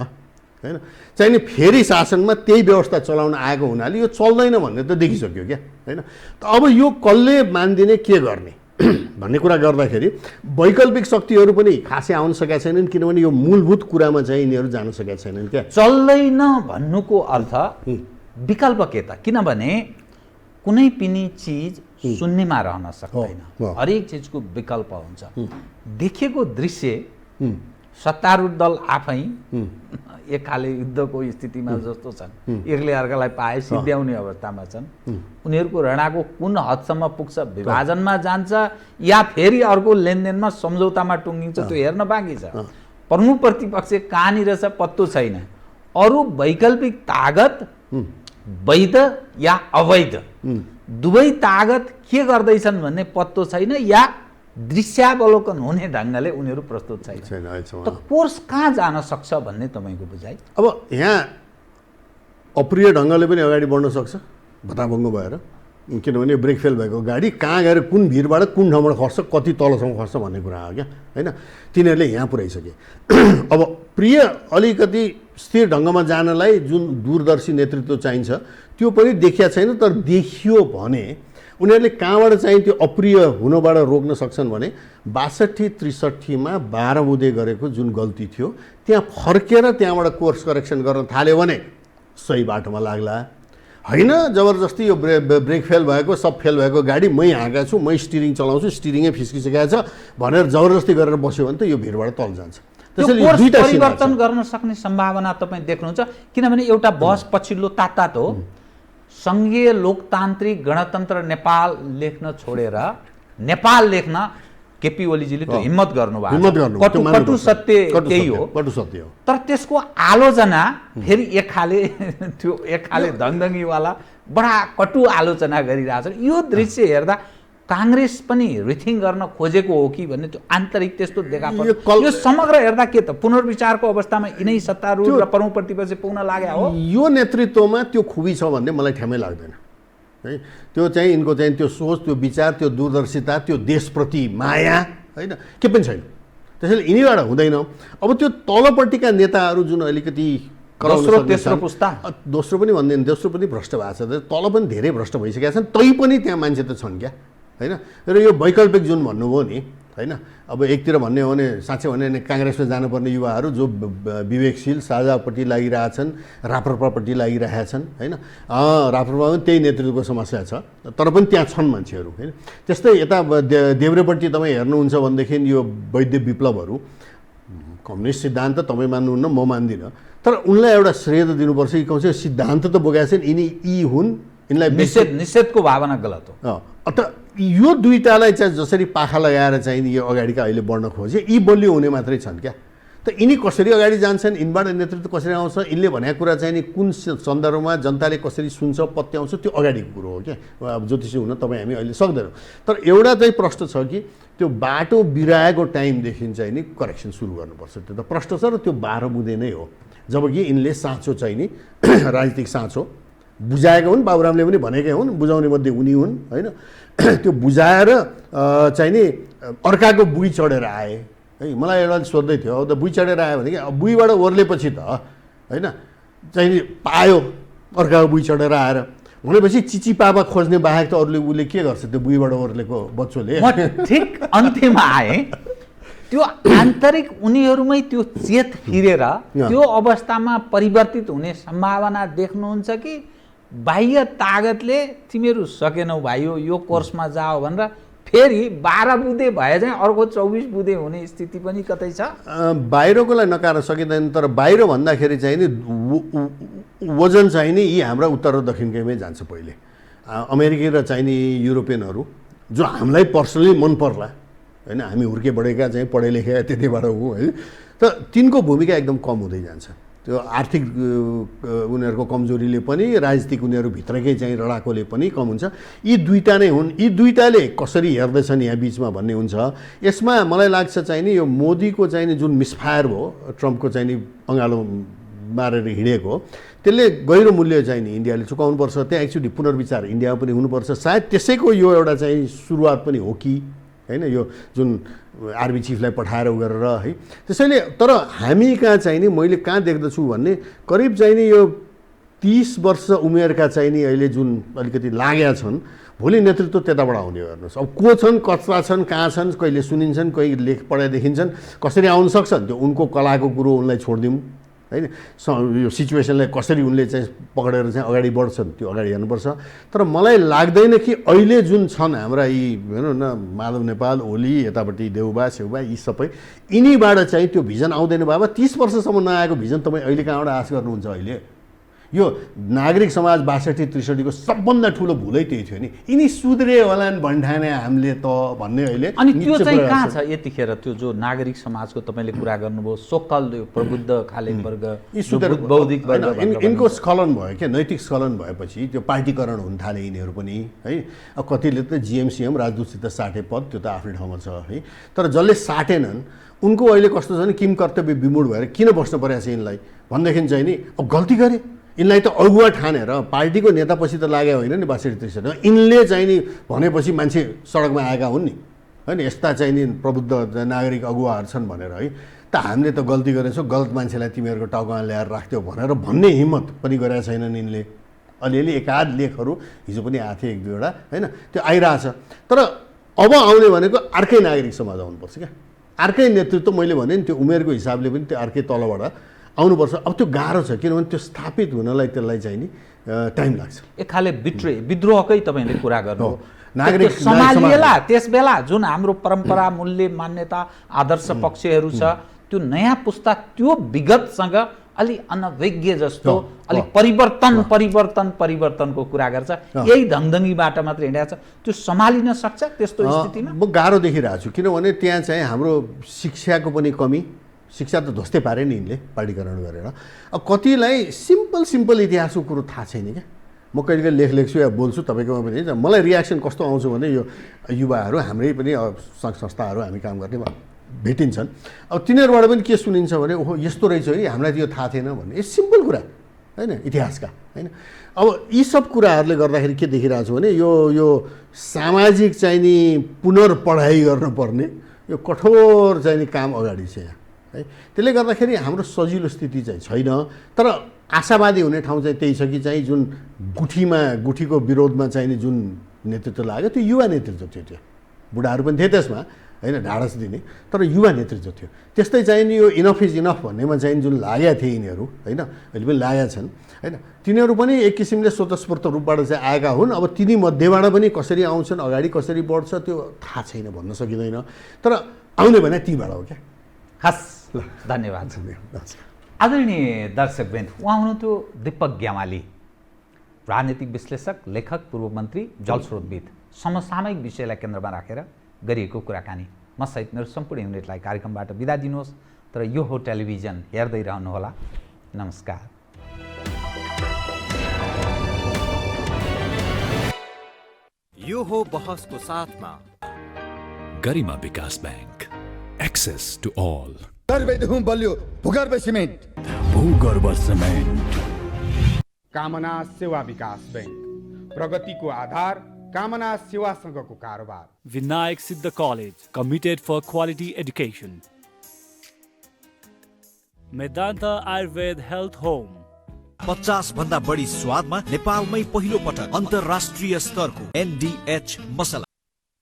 होइन चाहिँ नि फेरि शासनमा त्यही व्यवस्था चलाउन आएको हुनाले यो चल्दैन भन्ने त देखिसक्यो क्या होइन। त अब यो कसले मानिदिने, के गर्ने भन्ने कुरा गर्दाखेरि वैकल्पिक शक्तिहरू पनि खासै आउन सकेका छैनन्, किनभने यो मूलभूत कुरामा चाहिँ यिनीहरू जान सकेका छैनन् क्या। चल्दैन भन्नुको अर्थ विकल्प के त? किनभने कुनै पनि चिज शून्यमा रहन सक्दैन, हरेक चिजको विकल्प हुन्छ। देखेको दृश्य सत्तारूढ दल आफै एक खाले युद्धको स्थितिमा जस्तो छन्, एकले अर्कालाई पाए सिद्ध्याउने अवस्थामा छन्। उनीहरूको रणको कुन हदसम्म पुग्छ, विभाजनमा जान्छ या फेरि अर्को लेनदेनमा सम्झौतामा टुङ्गिन्छ, त्यो हेर्न बाँकी छ। प्रमुख प्रतिपक्ष कहाँनिर छ पत्तो छैन। अरू वैकल्पिक तागत वैध या अवैध दुवै तागत के गर्दैछन् भन्ने पत्तो छैन या दृश्यावलोकन हुने ढङ्गले उनीहरू प्रस्तुत छैन। त कोर्स कहाँ जान सक्छ भन्ने तपाईँको बुझाइ? अब यहाँ अप्रिय ढङ्गले पनि अगाडि बढ्न सक्छ भताभङ्ग भएर, किनभने ब्रेक फेल भएको गाडी कहाँ गएर कुन भिरबाट कुन ठाउँबाट खस्छ, कति तलसम्म खस्छ भन्ने कुरा हो क्या, होइन? तिनीहरूले यहाँ पुर्याइसके। अब प्रिय अलिकति स्थिर ढङ्गमा जानलाई जुन दूरदर्शी नेतृत्व चाहिन्छ त्यो पनि देखिया छैन। तर देखियो भने उनीहरूले कहाँबाट चाहिँ त्यो अप्रिय हुनबाट रोक्न सक्छन् भने 62-63 12 बुँदे गरेको जुन गल्ती थियो त्यहाँ फर्केर त्यहाँबाट कोर्स करेक्सन गर्न थाल्यो भने सही बाटोमा लाग्ला। होइन जबरजस्ती यो ब्रेक फेल भएको, सब फेल भएको गाडी मै हाँका छु, मै स्टिरिङ चलाउँछु, स्टिरिङै फिस्किसकेको छ भनेर जबरजस्ती गरेर बस्यो भने त यो भिडबाट तल जान्छ। त्यसैले कोर्स परिवर्तन गर्न सक्ने सम्भावना तपाईँ देख्नुहुन्छ? किनभने एउटा बहस पछिल्लो तातात हो, सङ्घीय लोकतान्त्रिक गणतन्त्र नेपाल लेख्न छोडेर नेपाल लेख्न केपी ओलीजीले त्यो हिम्मत गर्नुभएको, कटु सत्य त्यही हो। तर त्यसको आलोचना फेरि एक खाले धङधङीवाला बडा कटु आलोचना गरिरहेछ। यो दृश्य हेर्दा काङ्ग्रेस पनि रिथिङ गर्न खोजेको हो कि भन्ने त्यो आन्तरिक त्यस्तो देखा पर्छ। यो समग्र हेर्दा के त पुनर्विचारको अवस्थामा यिनै सत्तारूढ र प्रमुख प्रतिपक्ष पुग्न लाग्या हो? यो नेतृत्वमा त्यो खुबी छ भन्ने मलाई ठ्याम्मै लाग्दैन है। त्यो चाहिँ यिनको चाहिँ त्यो सोच, त्यो विचार, त्यो दूरदर्शिता, त्यो देशप्रति माया, होइन, के पनि छैन। त्यसैले यिनीबाट हुँदैन। अब त्यो तलपट्टिका नेताहरू जुन अलिकति तेस्रो पुस्ता, दोस्रो पनि भन्दैन, दोस्रो पनि भ्रष्ट भएको छ, तल पनि धेरै भ्रष्ट भइसकेका छन्, तै पनि त्यहाँ मान्छे त छन् क्या, होइन? र यो वैकल्पिक जुन भन्नुभयो नि, होइन, अब एकतिर भन्ने हो भने साँच्चै भने काङ्ग्रेसमा जानुपर्ने युवाहरू जो विवेकशील साझापट्टि लागिरहेछन्, राप्रपापट्टि लागिरहेछन्, होइन? राप्रपा पनि त्यही नेतृत्वको समस्या छ, तर पनि त्यहाँ छन् मान्छेहरू, होइन? त्यस्तै यता देब्रेपट्टि तपाईँ हेर्नुहुन्छ भनेदेखि यो वैद्य विप्लवहरू कम्युनिस्ट सिद्धान्त तपाईँ मान्नुहुन्न, म मान्दिनँ, तर उनलाई एउटा श्रेय त दिनुपर्छ कि कमसेकम सिद्धान्त त बोकेका छन्, यी हुन्, यिनलाई निषेधको भावना गलत हो। यो दुईटालाई चाहिँ जसरी पाखा लगाएर चाहिँ यो अगाडिका अहिले बढ्न खोजे, यी बलियो हुने मात्रै छन् क्या। त यिनी कसरी अगाडि जान्छन्, यिनबाट नेतृत्व कसरी आउँछ, यिनले भनेको कुरा चाहिँ नि कुन सन्दर्भमा जनताले कसरी सुन्छ, पत्याउँछ, त्यो अगाडिको कुरो हो क्या। अब ज्योतिषी हुन तपाईँ हामी अहिले सक्दैनौँ। तर एउटा चाहिँ प्रश्न छ कि त्यो बाटो बिराएको टाइमदेखि चाहिँ नि करेक्सन सुरु गर्नुपर्छ। त्यो त प्रश्न छ र त्यो 12 बुँदे नै हो। जबकि यिनले साँचो चाहिँ नि राजनीतिक साँचो बुझाएका हुन्, बाबुरामले पनि भनेकै हुन्, बुझाउने मध्ये उनी हुन्, होइन? त्यो बुझाएर चाहिँ नि अर्काको बुई चढेर आए है। मलाई एउटा सोध्दै थियो, अब त बुई चढेर आयो भने कि अब बुईबाट ओर्लेपछि त होइन चाहिँ नि पायो अर्काको बुई चढेर आएर भनेपछि चिची पापा खोज्ने बाहेक त अरूले उसले के गर्छ त्यो बुईबाट ओर्लेको बच्चोले? ठिक अन्त्यमा आए त्यो आन्तरिक उनीहरूमै त्यो चेत फिरेर त्यो अवस्थामा परिवर्तित हुने सम्भावना देख्नुहुन्छ कि बाह्य तागतले तिमीहरू सकेनौ भाइ यो कोर्समा जाओ भनेर फेरि 12 बुँदे भए चाहिँ अर्को 24 बुँदे हुने स्थिति पनि कतै छ? बाहिरकोलाई नकार्न सकिँदैन, तर बाहिर भन्दाखेरि चाहिँ नि वजन चाहिँ नि यी हाम्रा उत्तर र दक्षिणकैमै जान्छ। पहिले अमेरिकी र चाहिँ नि युरोपियनहरू जो हामीलाई पर्सनली मन पर्ला, होइन, हामी हुर्के बढेका चाहिँ पढे लेखेका त्यतिबाट हो है, त तिनको भूमिका एकदम कम हुँदै जान्छ। त्यो आर्थिक उनीहरूको कमजोरीले पनि, राजनीतिक उनीहरू भित्रकै चाहिँ लडाकोले पनि कम हुन्छ। यी दुईटा नै हुन्। यी दुईटाले कसरी हेर्दैछन् यहाँ बिचमा भन्ने हुन्छ। यसमा मलाई लाग्छ चाहिँ नि यो मोदीको चाहिँ नि जुन मिसफायर भयो, ट्रम्पको चाहिँ नि अँगालो मारेर हिँडेको, त्यसले गहिरो मूल्य चाहिँ नि इन्डियाले चुकाउनुपर्छ। त्यहाँ एकचोटि पुनर्विचार इन्डियामा पनि हुनुपर्छ। सायद त्यसैको यो एउटा चाहिँ सुरुवात पनि हो कि होइन, यो जुन आर्मी चिफलाई पठाएर उ गरेर है। त्यसैले तर हामी कहाँ चाहिँ नि मैले कहाँ देख्दछु भन्ने करिब चाहिँ नि यो 30 वर्ष उमेरका चाहिँ नि अहिले जुन अलिकति लागेका छन्, भोलि नेतृत्व त्यताबाट आउने हेर्नुहोस्। अब को छन्, कस्ता छन्, कहाँ छन्, कहिले सुनिन्छन्, कहिले लेख पढाइ देखिन्छन्, कसरी आउन सक्छन्, त्यो उनको कलाको कुरो उनलाई छोडिदिउँ होइन यो सिचुएसनलाई कसरी उनले चाहिँ पक्रेर चाहिँ अगाडि बढ्छन् त्यो अगाडि हेर्नुपर्छ। तर मलाई लाग्दैन कि अहिले जुन छन् हाम्रा यी भनौँ न माधव नेपाल, ओली, यतापट्टि देउबा सेउबा यी सबै यिनीबाट चाहिँ त्यो भिजन आउँदैन। बाबा 30 वर्षसम्म नआएको भिजन तपाईँ अहिले कहाँबाट आश गर्नुहुन्छ? अहिले यो नागरिक समाज 62-63 को सबभन्दा ठुलो भुलै त्यही थियो नि, यिनी सुध्रे होलान् भन्ठाने हामीले त भन्ने अहिले। अनि त्यो चाहिँ कहाँ छ यतिखेर? त्यो जो नागरिक समाजको तपाईँले कुरा गर्नुभयो, सोकल प्रबुद्ध खाले वर्ग, बौद्धिक वर्ग, यिनको स्खलन भयो क्या, नैतिक स्खलन भएपछि त्यो पार्टीकरण हुन थाले यिनीहरू पनि है। अब कतिले त जिएमसिएम राजदूतसित साटे पद, त्यो त आफ्नै ठाउँमा छ है। तर जसले साटेनन् उनको अहिले कस्तो छ भने किम कर्तव्य विमूढ भएर किन बस्नु परेको छ यिनलाई भनेदेखि चाहिँ नि अब गल्ती गरे यिनलाई त अगुवा ठानेर पार्टीको नेतापछि त लाग्यो होइन नि 62-63 यिनले चाहिँ नि भनेपछि मान्छे सडकमा आएका हुन् नि होइन, यस्ता चाहिँ नि प्रबुद्ध नागरिक अगुवाहरू छन् भनेर है। त हामीले त गल्ती गरेछौँ, गलत मान्छेलाई तिमीहरूको टाउकामा ल्याएर राख्थ्यौ भनेर भन्ने हिम्मत पनि गरेका छैनन् यिनले। अलिअलि एकाध लेखहरू हिजो पनि आएको थियो 1-2 वटा होइन, त्यो आइरहेछ। तर अब आउने भनेको अर्कै नागरिक समाज आउनुपर्छ क्या, अर्कै नेतृत्व। मैले भने नि त्यो उमेरको हिसाबले पनि त्यो अर्कै तलबाट आउनुपर्छ। अब त्यो गाह्रो छ किनभने त्यो स्थापित हुनलाई त्यसलाई चाहिँ नि टाइम लाग्छ। एक खाले विद्रोहकै तपाईँले कुरा गर्नु नागरिक सम्हालिएला त्यस बेला जुन हाम्रो परम्परा, मूल्य, मान्यता, आदर्श पक्षहरू छ, त्यो नयाँ पुस्ता त्यो विगतसँग अलि अनभिज्ञ जस्तो अलि परिवर्तनको कुरा गर्छ, यही धङधङीबाट मात्र हिँडेको छ। त्यो सम्हालिन सक्छ त्यस्तो स्थितिमा? म गाह्रो देखिरहेको छु किनभने त्यहाँ चाहिँ हाम्रो शिक्षाको पनि कमी, शिक्षा त ध्वस्तै पारे नि यिनले पार्टीकरण गरेर। अब कतिलाई सिम्पल इतिहासको कुरो थाहा छैन क्या। म कहिले कहिले लेख्छु या बोल्छु तपाईँकोमा पनि, मलाई रियाक्सन कस्तो आउँछ भने यो युवाहरू हाम्रै पनि सङ्घ संस्थाहरू हामी काम गर्ने भेटिन्छन्, अब तिनीहरूबाट पनि के सुनिन्छ भने ओहो यस्तो रहेछ है, हामीलाई त्यो थाहा थिएन भन्ने। यो सिम्पल कुरा होइन इतिहासका होइन। अब यी सब कुराहरूले गर्दाखेरि के देखिरहेको छु भने यो सामाजिक चाहिँ नि पुनर्पढाइ गर्नुपर्ने यो कठोर चाहिँ नि काम अगाडि छ यहाँ है। त्यसले गर्दाखेरि हाम्रो सजिलो स्थिति चाहिँ छैन। तर आशावादी हुने ठाउँ चाहिँ त्यही छ कि चाहिँ जुन गुठीको विरोधमा चाहिँ नि जुन नेतृत्व लाग्यो त्यो युवा नेतृत्व थियो। त्यो बुढाहरू पनि थिए त्यसमा होइन, ढाडस दिने, तर युवा नेतृत्व थियो। त्यस्तै चाहिँ नि यो इनफ इज इनफ भन्नेमा चाहिँ जुन लागेका थिए यिनीहरू होइन, अहिले पनि लागेका छन् होइन। तिनीहरू पनि एक किसिमले स्वतस्फूर्त रूपबाट चाहिँ आएका हुन्। अब तिनीमध्येबाट पनि कसरी आउँछन्, अगाडि कसरी बढ्छ त्यो थाहा छैन, भन्न सकिँदैन। तर आउने भने तीबाट हो क्या। हस्, धन्यवाद। आदरणीय दर्शकवृन्द, उहाँ हुनुहुन्थ्यो दीपक ग्यावाली, राजनीतिक विश्लेषक, लेखक, पूर्व मन्त्री, जलस्रोतविद। समसामयिक विषयलाई केन्द्रमा राखेर गरिएको कुराकानी। म सहित मेरो सम्पूर्ण युनिटलाई कार्यक्रमबाट बिदा दिनुहोस्, तर यो हो टेलिभिजन, हेर्दै रहनुहोला। नमस्कार। यो हो बहसको साथमा गरिमा विकास बैंक, एक्सेस टु ऑल। बलियो भूगर्भ सिमेन्ट, भूगर्भ सिमेन्ट। कामना सेवा विकास बैंक, प्रगतिको आधार कामना सेवासँगको कारोबार। Vinayak Siddha College, committed for quality education. Medanta Ayurved Health Home, 50 भन्दा बढी स्वादमा नेपालमै पहिलो पटक अन्तर्राष्ट्रिय स्तरको NDH मसला।